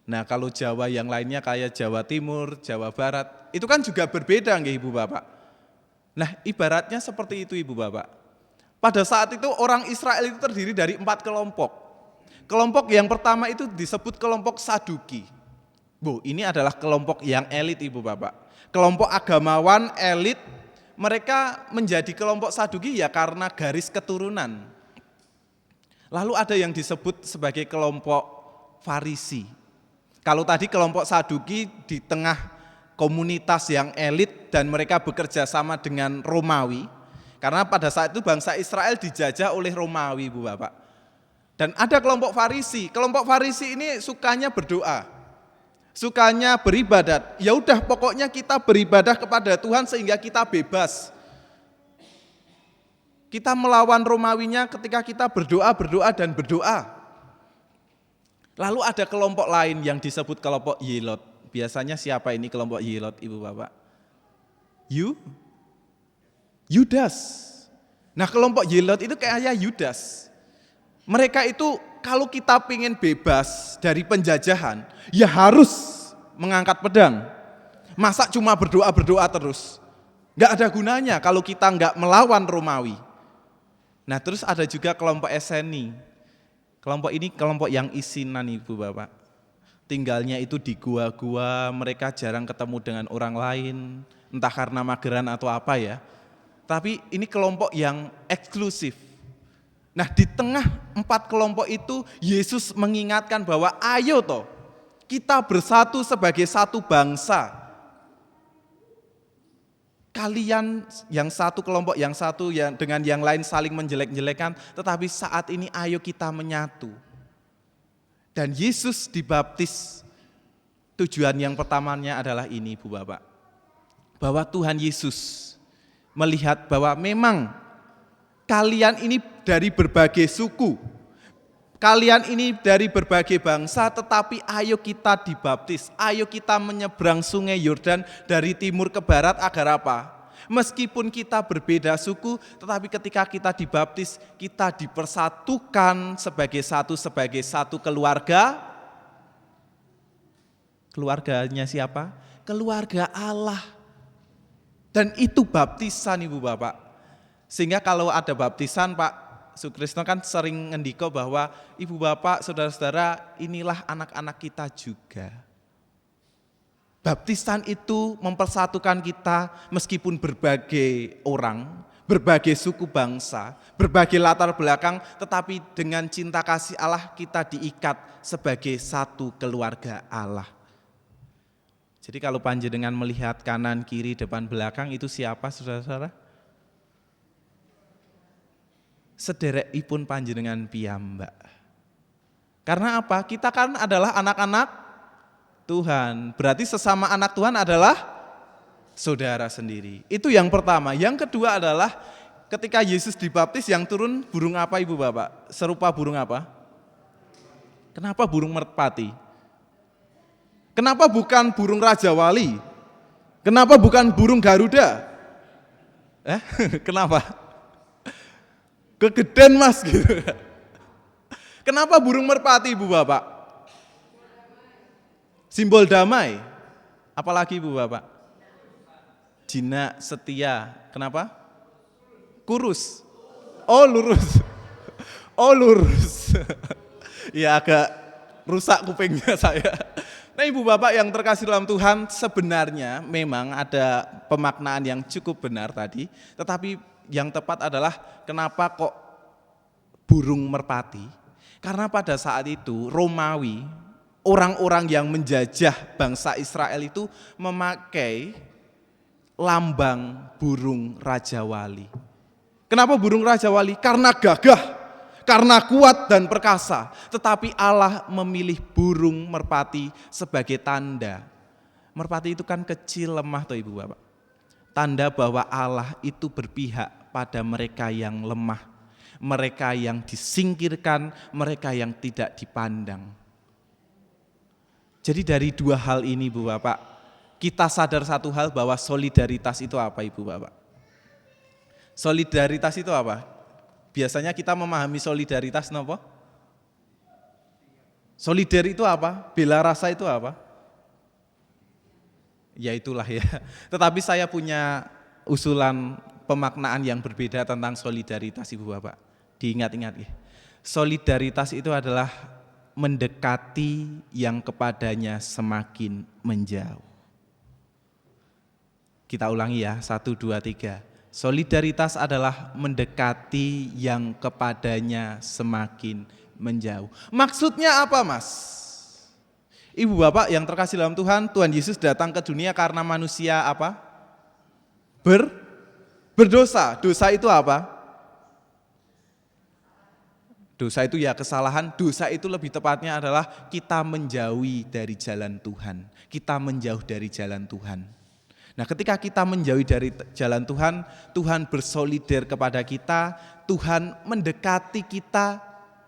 Nah, kalau Jawa yang lainnya kayak Jawa Timur, Jawa Barat, itu kan juga berbeda nggih Ibu Bapak. Nah, ibaratnya seperti itu Ibu Bapak. Pada saat itu orang Israel itu terdiri dari 4 kelompok. Kelompok yang pertama itu disebut kelompok Saduki. Ini adalah kelompok yang elit Ibu Bapak. Kelompok agamawan elit, mereka menjadi kelompok Saduki ya karena garis keturunan. Lalu ada yang disebut sebagai kelompok Farisi. Kalau tadi kelompok Saduki di tengah komunitas yang elit dan mereka bekerja sama dengan Romawi. Karena pada saat itu bangsa Israel dijajah oleh Romawi Ibu Bapak. Dan ada kelompok Farisi. Kelompok Farisi ini sukanya berdoa. Sukanya beribadat. Ya udah pokoknya kita beribadah kepada Tuhan sehingga kita bebas. Kita melawan Romawinya ketika kita berdoa dan berdoa. Lalu ada kelompok lain yang disebut kelompok Yelot. Biasanya siapa ini kelompok Yelot Ibu Bapak? Yudas. Nah kelompok Yelot itu kayak Yudas. Mereka itu kalau kita pengen bebas dari penjajahan, ya harus mengangkat pedang. Masa cuma berdoa terus? Nggak ada gunanya kalau kita nggak melawan Romawi. Nah terus ada juga kelompok Eseni. Kelompok ini kelompok yang isinan Ibu Bapak. tinggalnya itu di gua-gua, mereka jarang ketemu dengan orang lain, entah karena mageran atau apa ya. Tapi ini kelompok yang eksklusif. Nah, di tengah 4 kelompok itu Yesus mengingatkan bahwa ayo toh kita bersatu sebagai satu bangsa. Kalian yang satu kelompok, yang satu yang dengan yang lain saling menjelek-jelekan, tetapi saat ini ayo kita menyatu. Dan Yesus dibaptis, tujuan yang pertamanya adalah ini, Ibu Bapak. Bahwa Tuhan Yesus melihat bahwa memang kalian ini dari berbagai suku, kalian ini dari berbagai bangsa, tetapi ayo kita dibaptis, ayo kita menyeberang sungai Yordan dari timur ke barat agar apa? Meskipun kita berbeda suku, tetapi ketika kita dibaptis, kita dipersatukan sebagai satu keluarga. Keluarganya siapa? Keluarga Allah. Dan itu baptisan, Ibu Bapak. Sehingga kalau ada baptisan, Pak Sukrisno kan sering ngendiko bahwa Ibu Bapak, saudara-saudara, inilah anak-anak kita juga. Baptisan itu mempersatukan kita meskipun berbagai orang, berbagai suku bangsa, berbagai latar belakang, tetapi dengan cinta kasih Allah kita diikat sebagai satu keluarga Allah. Jadi kalau panjenengan melihat kanan, kiri, depan, belakang, itu siapa, saudara-saudara? Sederekipun panjenengan piyambak. Karena apa? Kita kan adalah anak-anak Tuhan. Berarti sesama anak Tuhan adalah saudara sendiri. Itu yang pertama. Yang kedua adalah ketika Yesus dibaptis yang turun burung apa, Ibu Bapak? Serupa burung apa? Kenapa burung merpati? Kenapa bukan burung Raja Wali? Kenapa bukan burung Garuda? Kenapa? Kegeden Mas gitu. Kenapa burung merpati, Ibu Bapak? Simbol damai. Apalagi, Ibu Bapak? Jinak, setia. Kenapa? Kurus. Oh, lurus. Oh, lurus. Ya agak rusak kupingnya saya. Nah, Ibu Bapak yang terkasih dalam Tuhan, sebenarnya memang ada pemaknaan yang cukup benar tadi, tetapi yang tepat adalah kenapa kok burung merpati? Karena pada saat itu Romawi, orang-orang yang menjajah bangsa Israel itu memakai lambang burung Raja Wali. Kenapa burung Raja Wali? Karena gagah, karena kuat dan perkasa. Tetapi Allah memilih burung merpati sebagai tanda. Merpati itu kan kecil, lemah toh Ibu Bapak. Tanda bahwa Allah itu berpihak pada mereka yang lemah, mereka yang disingkirkan, mereka yang tidak dipandang. Jadi dari dua hal ini, Bu Bapak, kita sadar satu hal bahwa solidaritas itu apa, Ibu Bapak? Solidaritas itu apa? Biasanya kita memahami solidaritas apa? Solidar itu apa? Bela rasa itu apa? Ya itulah ya. Tetapi saya punya usulan pemaknaan yang berbeda tentang solidaritas, Ibu Bapak. Diingat-ingat ya. Solidaritas itu adalah mendekati yang kepadanya semakin menjauh. Kita ulangi ya, 1, 2, 3. Solidaritas adalah mendekati yang kepadanya semakin menjauh. Maksudnya apa, Mas? Ibu Bapak yang terkasih dalam Tuhan, Tuhan Yesus datang ke dunia karena manusia apa? Berdosa. Dosa itu apa? Dosa itu ya kesalahan, dosa itu lebih tepatnya adalah kita menjauhi dari jalan Tuhan. Kita menjauh dari jalan Tuhan. Nah, ketika kita menjauhi dari jalan Tuhan, Tuhan bersolidar kepada kita, Tuhan mendekati kita,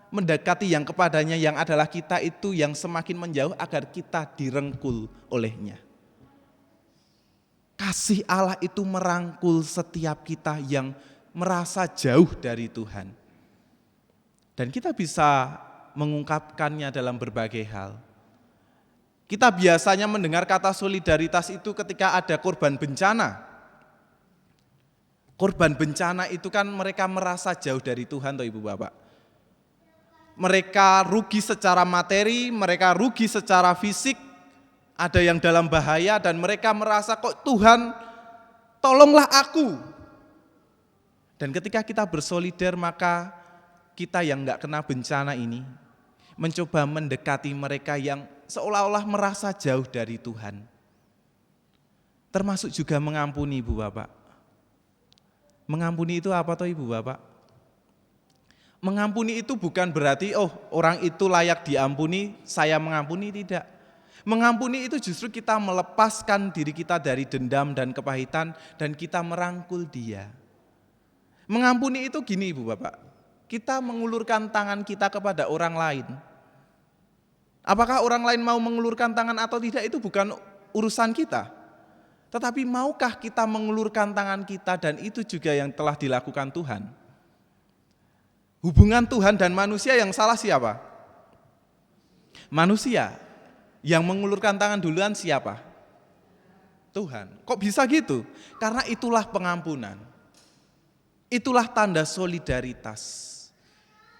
mendekati yang kepadanya yang adalah kita itu yang semakin menjauh agar kita direngkul olehnya. Kasih Allah itu merangkul setiap kita yang merasa jauh dari Tuhan. Dan kita bisa mengungkapkannya dalam berbagai hal. Kita biasanya mendengar kata solidaritas itu ketika ada korban bencana. Korban bencana itu kan mereka merasa jauh dari Tuhan toh Ibu Bapak. mereka rugi secara materi, mereka rugi secara fisik, ada yang dalam bahaya dan mereka merasa kok Tuhan tolonglah aku. Dan ketika kita bersolidar maka kita yang enggak kena bencana ini mencoba mendekati mereka yang seolah-olah merasa jauh dari Tuhan. Termasuk juga mengampuni Ibu Bapak. Mengampuni itu apa toh Ibu Bapak? Mengampuni itu bukan berarti orang itu layak diampuni, saya mengampuni, tidak. Mengampuni itu justru kita melepaskan diri kita dari dendam dan kepahitan dan kita merangkul dia. Mengampuni itu gini Ibu Bapak, kita mengulurkan tangan kita kepada orang lain. Apakah orang lain mau mengulurkan tangan atau tidak itu bukan urusan kita. Tetapi maukah kita mengulurkan tangan kita dan itu juga yang telah dilakukan Tuhan. Hubungan Tuhan dan manusia yang salah siapa? Manusia. Yang mengulurkan tangan duluan siapa? Tuhan. Kok bisa gitu? Karena itulah pengampunan. Itulah tanda solidaritas.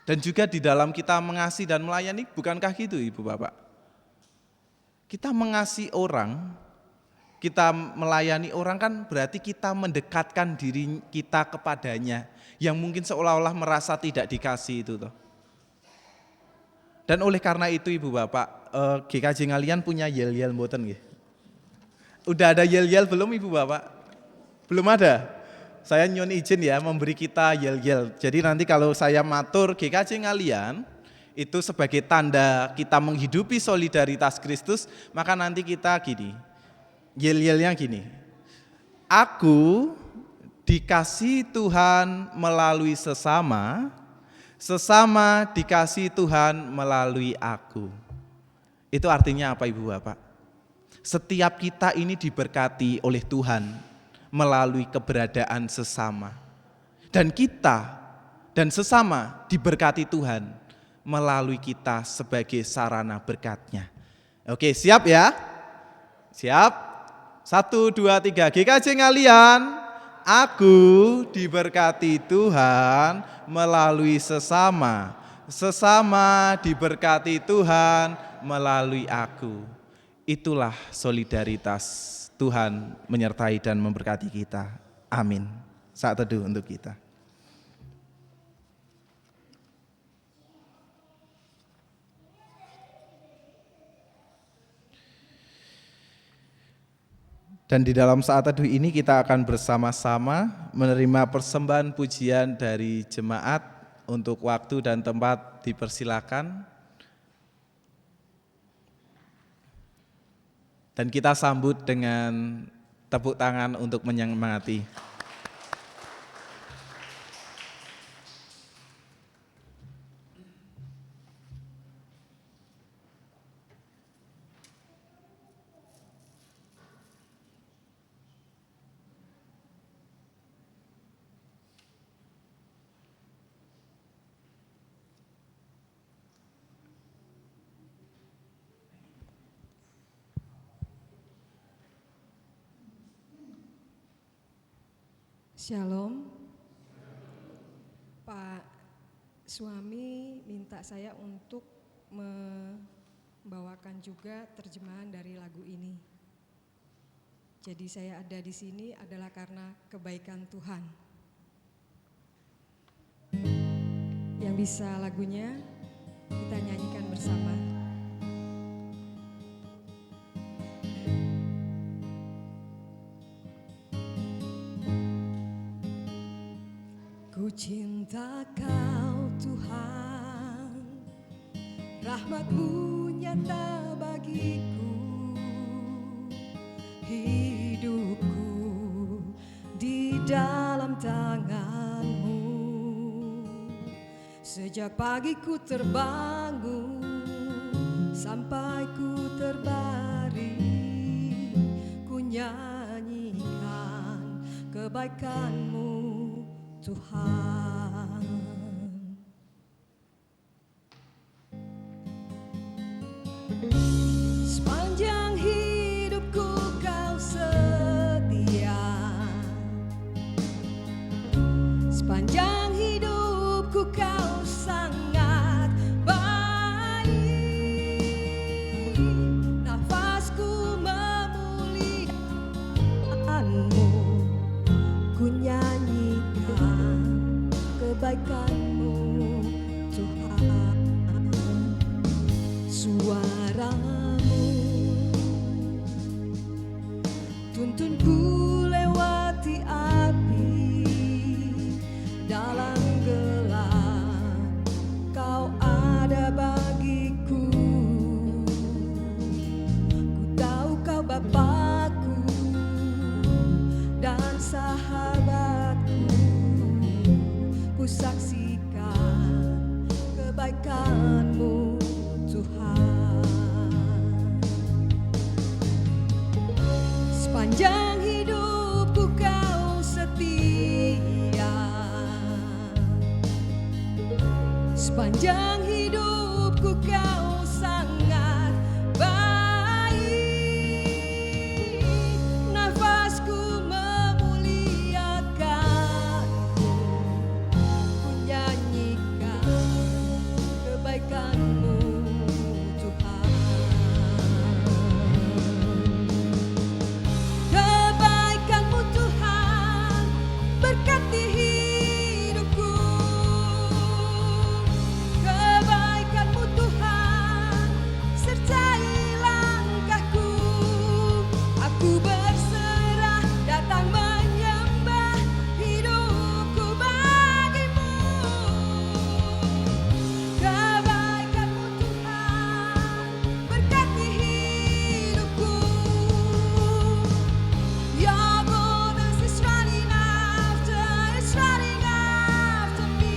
Dan juga di dalam kita mengasihi dan melayani, bukankah gitu Ibu Bapak? Kita mengasihi orang, kita melayani orang kan berarti kita mendekatkan diri kita kepadanya yang mungkin seolah-olah merasa tidak dikasih itu toh. Dan oleh karena itu Ibu Bapak, GKJ ngalian punya yel-yel mboten nggih? Udah ada yel-yel belum Ibu Bapak? Belum ada? Saya nyun izin ya memberi kita yel-yel. Jadi nanti kalau saya matur GKJ ngalian itu sebagai tanda kita menghidupi solidaritas Kristus, maka nanti kita gini. Yel-yelnya gini. Aku dikasih Tuhan melalui sesama, sesama dikasih Tuhan melalui aku. Itu artinya apa Ibu Bapak? Setiap kita ini diberkati oleh Tuhan melalui keberadaan sesama. Dan kita dan sesama diberkati Tuhan melalui kita sebagai sarana berkat-Nya. Oke, siap ya? Siap? 1, 2, 3, GKJ ngalian. Aku diberkati Tuhan melalui sesama. Sesama diberkati Tuhan melalui aku. Itulah solidaritas Tuhan menyertai dan memberkati kita. Amin. Saat teduh untuk kita. Dan di dalam saat teduh ini kita akan bersama-sama menerima persembahan pujian dari jemaat. Untuk waktu dan tempat dipersilakan. Dan kita sambut dengan tepuk tangan untuk menyemangati. Shalom. Pak suami minta saya untuk membawakan juga terjemahan dari lagu ini. Jadi saya ada di sini adalah karena kebaikan Tuhan. Yang bisa lagunya kita nyanyikan bersama. Ku cinta Kau Tuhan, rahmat-Mu nyata bagiku, hidupku di dalam tangan-Mu. Sejak pagi ku terbangun sampai ku terbaring, ku nyanyikan kebaikan-Mu Tuhan. Sepanjang hidupku Kau setia, sepanjang hidupku Kau sangat kebaikan-Mu Tuhan. Suara-Mu tuntunku lewati api dalam gelap, Kau ada bagiku. Ku tahu Kau Bapakku dan sahabatku. Ku saksikan kebaikan-Mu Tuhan. Sepanjang hidupku Kau setia, sepanjang hidupku Kau sangat baik. Nafasku memuliakan-Mu, ku nyanyikan kebaikan-Mu Tuhan. Kebaikan-Mu Tuhan berkati hidupku. Kebaikan-Mu Tuhan sertai langkahku. Aku berserah datang menyembah, hidupku bagi-Mu. Kebaikan-Mu Tuhan berkati hidupku. Your goodness is running after me.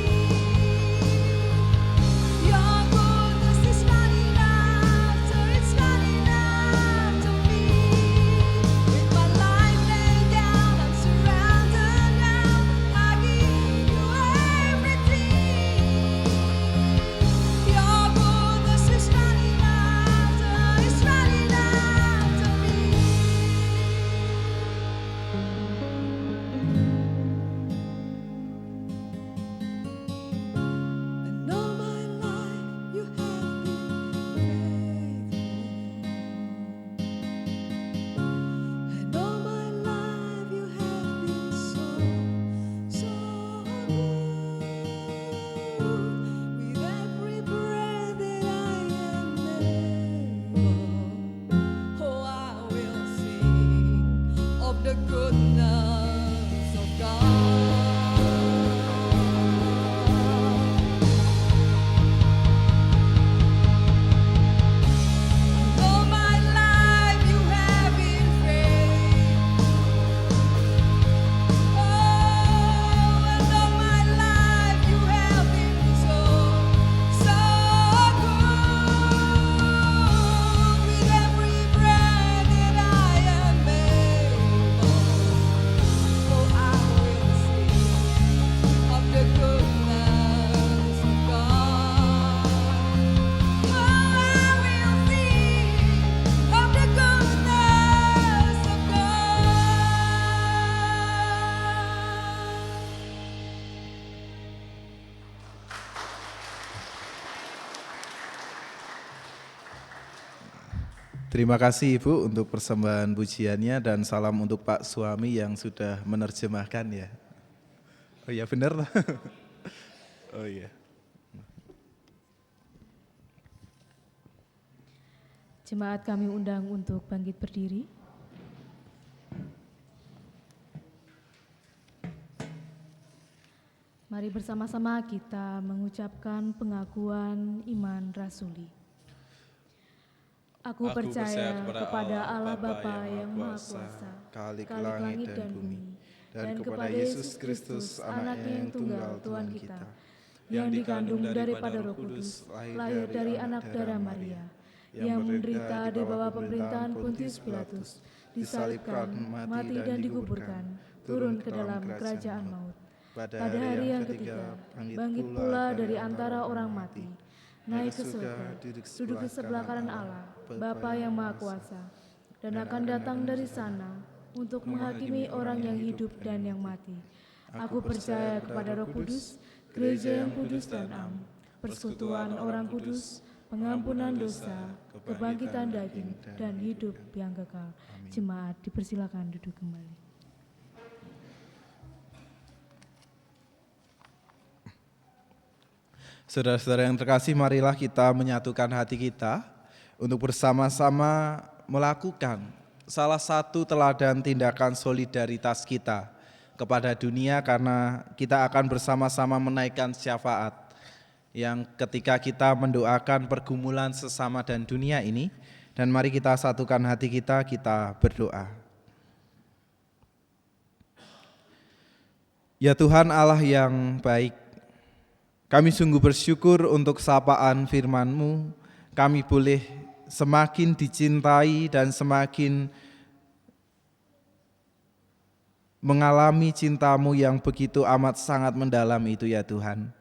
Your goodness is running after me. With my life laid down, I'm surrounded now. I give You everything. Your goodness is running after me. And all my life You have been faithful. And all my life You have been so good. With every breath that I am able, oh, I will sing of the goodness of God. All my life You have been faithful. Oh, and all my life You have been so good. With every breath that I am able, oh, I will sing of the goodness of God. Oh, I will sing of the goodness of God. Terima kasih Ibu untuk persembahan pujiannya dan salam untuk Pak suami yang sudah menerjemahkan ya. Oh iya benar lah. Oh iya. Jemaat kami undang untuk bangkit berdiri. Mari bersama-sama kita mengucapkan pengakuan iman rasuli. Aku percaya kepada Allah Bapa yang Maha Kuasa, Khalik langit dan bumi, dan kepada Yesus Kristus, anaknya yang tunggal Tuhan kita, yang dikandung daripada Roh Kudus, lahir dari anak darah Maria, yang menderita di bawah pemerintahan Pontius Pilatus, disalibkan, mati dan dikuburkan, turun ke dalam kerajaan maut. Pada hari yang ketiga, bangkit pula dari antara orang mati, naik ke surga, duduk di sebelah kanan Allah, Bapa yang Maha Kuasa, dan akan datang dari sana untuk menghakimi orang yang hidup dan yang mati. Aku percaya kepada Roh Kudus, gereja yang kudus dan am, persekutuan orang kudus, pengampunan dosa, kebangkitan daging, dan hidup yang kekal. Jemaat dipersilakan duduk kembali. Saudara-saudara yang terkasih, marilah kita menyatukan hati kita untuk bersama-sama melakukan salah satu teladan tindakan solidaritas kita kepada dunia, karena kita akan bersama-sama menaikkan syafaat yang ketika kita mendoakan pergumulan sesama dan dunia ini. Dan mari kita satukan hati kita berdoa. Ya Tuhan Allah yang baik, kami sungguh bersyukur untuk sapaan firman-Mu. Kami boleh semakin dicintai dan semakin mengalami cinta-Mu yang begitu amat sangat mendalam itu ya Tuhan.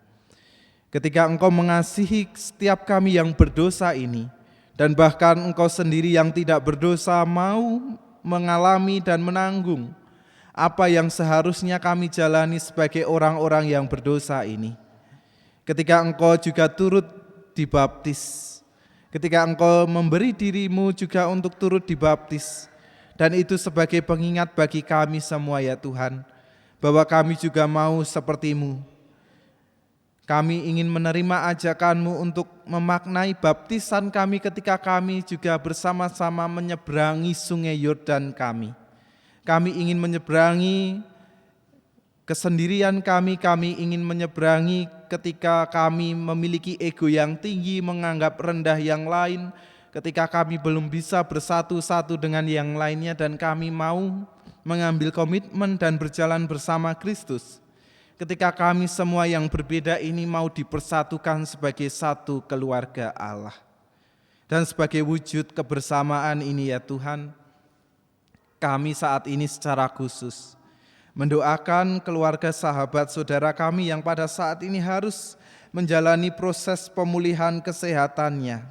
Ketika Engkau mengasihi setiap kami yang berdosa ini, dan bahkan Engkau sendiri yang tidak berdosa mau mengalami dan menanggung apa yang seharusnya kami jalani sebagai orang-orang yang berdosa ini. Ketika Engkau juga turut dibaptis, ketika Engkau memberi diri-Mu juga untuk turut dibaptis, dan itu sebagai pengingat bagi kami semua ya Tuhan, bahwa kami juga mau seperti-Mu. Kami ingin menerima ajakan-Mu untuk memaknai baptisan kami ketika kami juga bersama-sama menyeberangi sungai Yordan kami. Kami ingin menyeberangi kesendirian kami ingin menyeberangi ketika kami memiliki ego yang tinggi, menganggap rendah yang lain, ketika kami belum bisa bersatu-satu dengan yang lainnya, dan kami mau mengambil komitmen dan berjalan bersama Kristus. Ketika kami semua yang berbeda ini mau dipersatukan sebagai satu keluarga Allah. Dan sebagai wujud kebersamaan ini ya Tuhan, kami saat ini secara khusus mendoakan keluarga sahabat saudara kami yang pada saat ini harus menjalani proses pemulihan kesehatannya.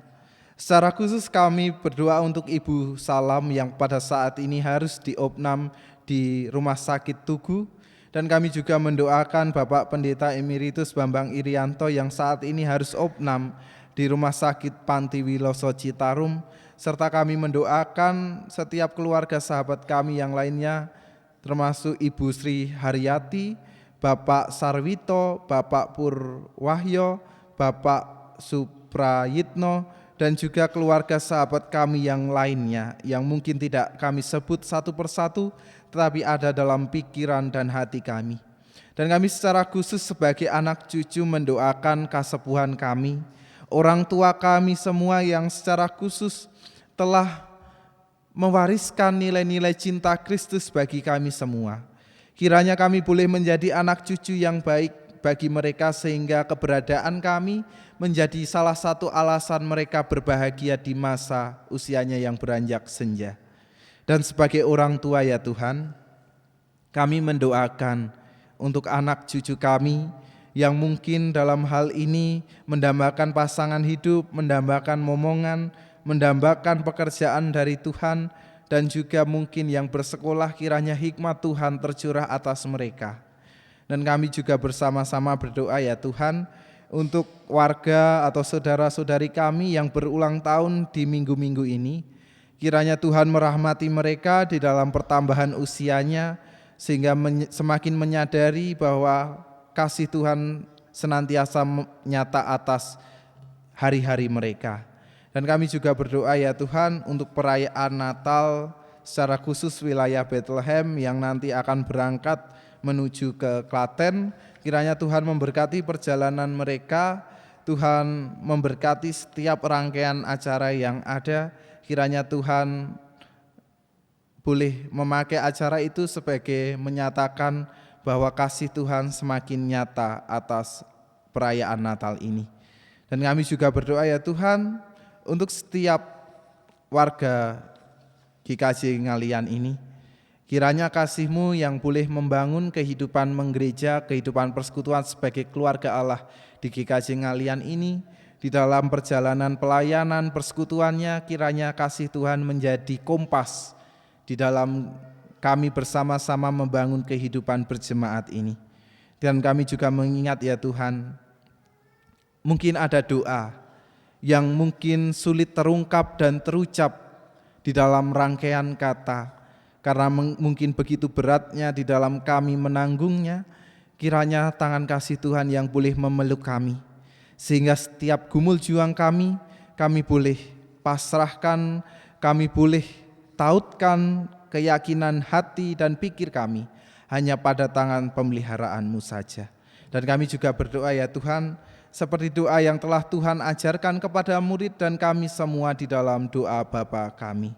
Secara khusus kami berdoa untuk Ibu Salam yang pada saat ini harus diopnam di Rumah Sakit Tugu. Dan kami juga mendoakan Bapak Pendeta Emeritus Bambang Irianto yang saat ini harus opnam di Rumah Sakit Panti Wiloso Citarum. Serta kami mendoakan setiap keluarga sahabat kami yang lainnya, termasuk Ibu Sri Haryati, Bapak Sarwito, Bapak Purwahyo, Bapak Suprayitno, dan juga keluarga sahabat kami yang lainnya yang mungkin tidak kami sebut satu persatu, tetapi ada dalam pikiran dan hati kami. Dan kami secara khusus sebagai anak cucu mendoakan kasepuhan kami, orang tua kami semua yang secara khusus telah mewariskan nilai-nilai cinta Kristus bagi kami semua. Kiranya kami boleh menjadi anak cucu yang baik bagi mereka, sehingga keberadaan kami menjadi salah satu alasan mereka berbahagia di masa usianya yang beranjak senja. Dan sebagai orang tua ya Tuhan, kami mendoakan untuk anak cucu kami yang mungkin dalam hal ini mendambakan pasangan hidup, mendambakan momongan, mendambakan pekerjaan dari Tuhan, dan juga mungkin yang bersekolah, kiranya hikmat Tuhan tercurah atas mereka. Dan kami juga bersama-sama berdoa ya Tuhan untuk warga atau saudara-saudari kami yang berulang tahun di minggu-minggu ini. Kiranya Tuhan merahmati mereka di dalam pertambahan usianya, sehingga semakin menyadari bahwa kasih Tuhan senantiasa nyata atas hari-hari mereka. Dan kami juga berdoa ya Tuhan untuk perayaan Natal secara khusus wilayah Bethlehem yang nanti akan berangkat menuju ke Klaten. Kiranya Tuhan memberkati perjalanan mereka, Tuhan memberkati setiap rangkaian acara yang ada. Kiranya Tuhan boleh memakai acara itu sebagai menyatakan bahwa kasih Tuhan semakin nyata atas perayaan Natal ini. Dan kami juga berdoa ya Tuhan untuk setiap warga GKJ Ngalian ini, kiranya kasih-Mu yang boleh membangun kehidupan menggereja, kehidupan persekutuan sebagai keluarga Allah di GKJ Ngalian ini, di dalam perjalanan pelayanan persekutuannya, kiranya kasih Tuhan menjadi kompas di dalam kami bersama-sama membangun kehidupan berjemaat ini. Dan kami juga mengingat ya Tuhan, mungkin ada doa yang mungkin sulit terungkap dan terucap di dalam rangkaian kata, karena mungkin begitu beratnya di dalam kami menanggungnya. Kiranya tangan kasih Tuhan yang boleh memeluk kami, Sehingga setiap gumul juang kami boleh pasrahkan, kami boleh tautkan keyakinan hati dan pikir kami hanya pada tangan pemeliharaan-Mu saja. Dan kami juga berdoa ya Tuhan, seperti doa yang telah Tuhan ajarkan kepada murid dan kami semua di dalam doa Bapa kami.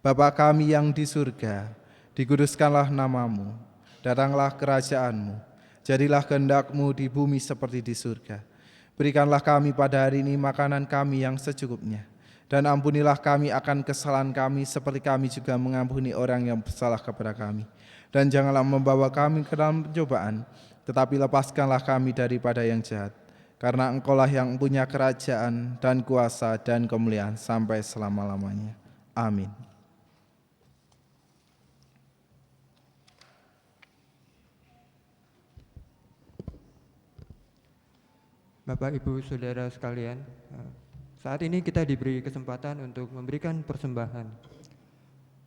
Bapa kami yang di surga, dikuduskanlah nama-Mu, datanglah kerajaan-Mu, jadilah kehendak-Mu di bumi seperti di surga. Berikanlah kami pada hari ini makanan kami yang secukupnya, dan ampunilah kami akan kesalahan kami seperti kami juga mengampuni orang yang bersalah kepada kami. Dan janganlah membawa kami ke dalam pencobaan, tetapi lepaskanlah kami daripada yang jahat. Karena Engkaulah yang punya kerajaan dan kuasa dan kemuliaan sampai selama-lamanya. Amin. Bapak, Ibu, Saudara sekalian, saat ini kita diberi kesempatan untuk memberikan persembahan.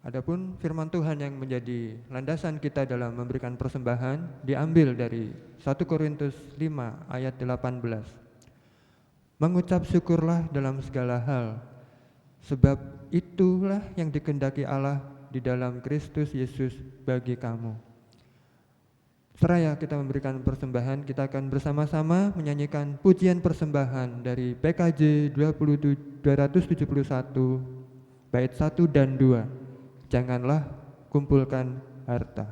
Adapun firman Tuhan yang menjadi landasan kita dalam memberikan persembahan diambil dari 1 Korintus 5 ayat 18. Mengucap syukurlah dalam segala hal, sebab itulah yang dikehendaki Allah di dalam Kristus Yesus bagi kamu. Seraya kita memberikan persembahan, kita akan bersama-sama menyanyikan pujian persembahan dari PKJ 271 bait 1 dan 2. Janganlah kumpulkan harta.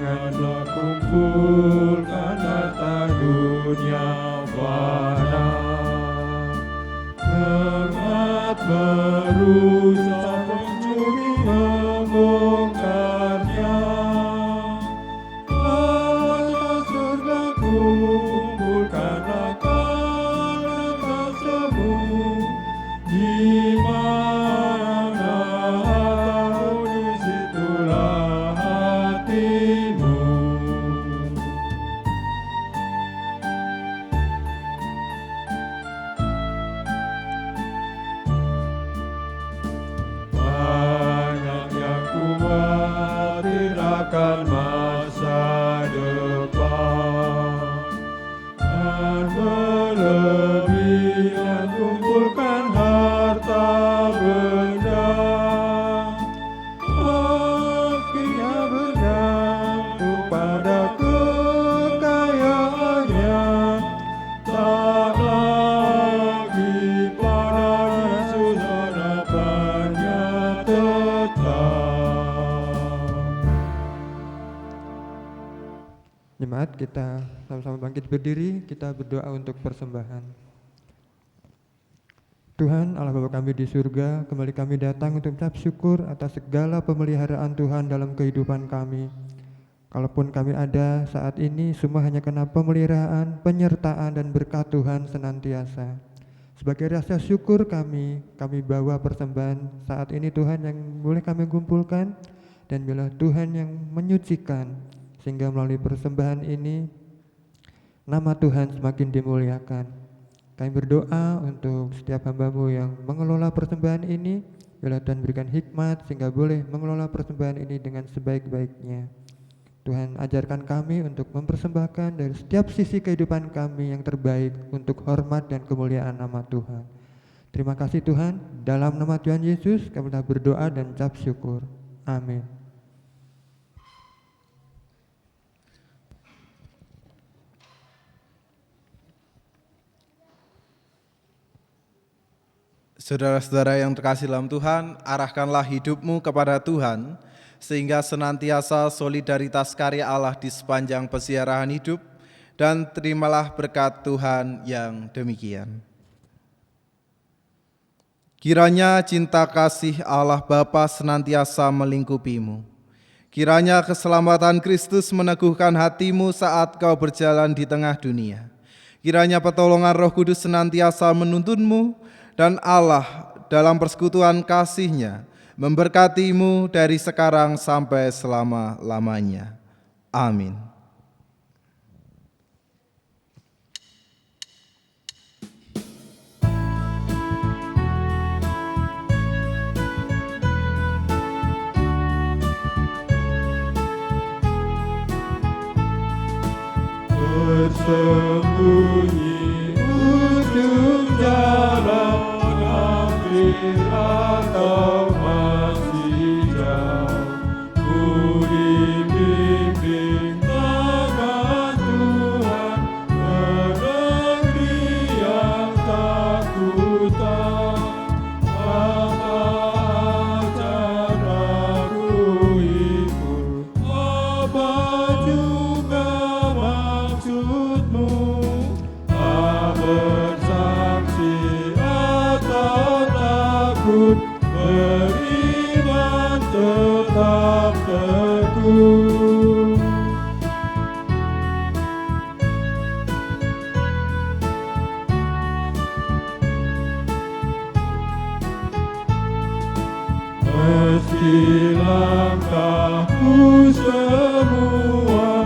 Janganlah kumpulkan harta dunia fana, ingat berusaha mencuri membongkarnya. Pada surga kumpulkanlah harta semu, di mana hartamu disitulah hatimu. Banyak yang khawatir akan masa depan, dan berlebihan kumpulkan harta benda. Akhirnya bergantung pada kekayaannya, tak lagi pada Yesus harapannya tetap. Jemaat, kita sama-sama bangkit berdiri, kita berdoa untuk persembahan. Tuhan Allah Bapa kami di surga, kembali kami datang untuk mengucap syukur atas segala pemeliharaan Tuhan dalam kehidupan kami. Kalaupun kami ada saat ini, semua hanya karena pemeliharaan, penyertaan dan berkat Tuhan senantiasa. Sebagai rasa syukur kami bawa persembahan saat ini Tuhan yang boleh kami kumpulkan, dan biarlah Tuhan yang menyucikan, sehingga melalui persembahan ini nama Tuhan semakin dimuliakan. Kami berdoa untuk setiap hamba-Mu yang mengelola persembahan ini, biarlah Tuhan berikan hikmat sehingga boleh mengelola persembahan ini dengan sebaik-baiknya. Tuhan ajarkan kami untuk mempersembahkan dari setiap sisi kehidupan kami yang terbaik untuk hormat dan kemuliaan nama Tuhan. Terima kasih Tuhan, dalam nama Tuhan Yesus kami telah berdoa dan ucap syukur. Amin. Saudara-saudara yang terkasih dalam Tuhan, arahkanlah hidupmu kepada Tuhan, sehingga senantiasa solidaritas karya Allah di sepanjang pesiaran hidup, dan terimalah berkat Tuhan yang demikian. Kiranya cinta kasih Allah Bapa senantiasa melingkupimu. Kiranya keselamatan Kristus meneguhkan hatimu saat kau berjalan di tengah dunia. Kiranya pertolongan Roh Kudus senantiasa menuntunmu, dan Allah dalam persekutuan kasih-Nya memberkatimu dari sekarang sampai selama-lamanya. Amin. bersembunyi ujung jalan hampir atau masih jauh, ku dibimbing tangan Tuhan ke negeri yang tak ku tahu. Apa akan aku ikut, apa juga maksudmu, tak bersaksi atau takut, beriman tetap teguh. Meski langkahku semua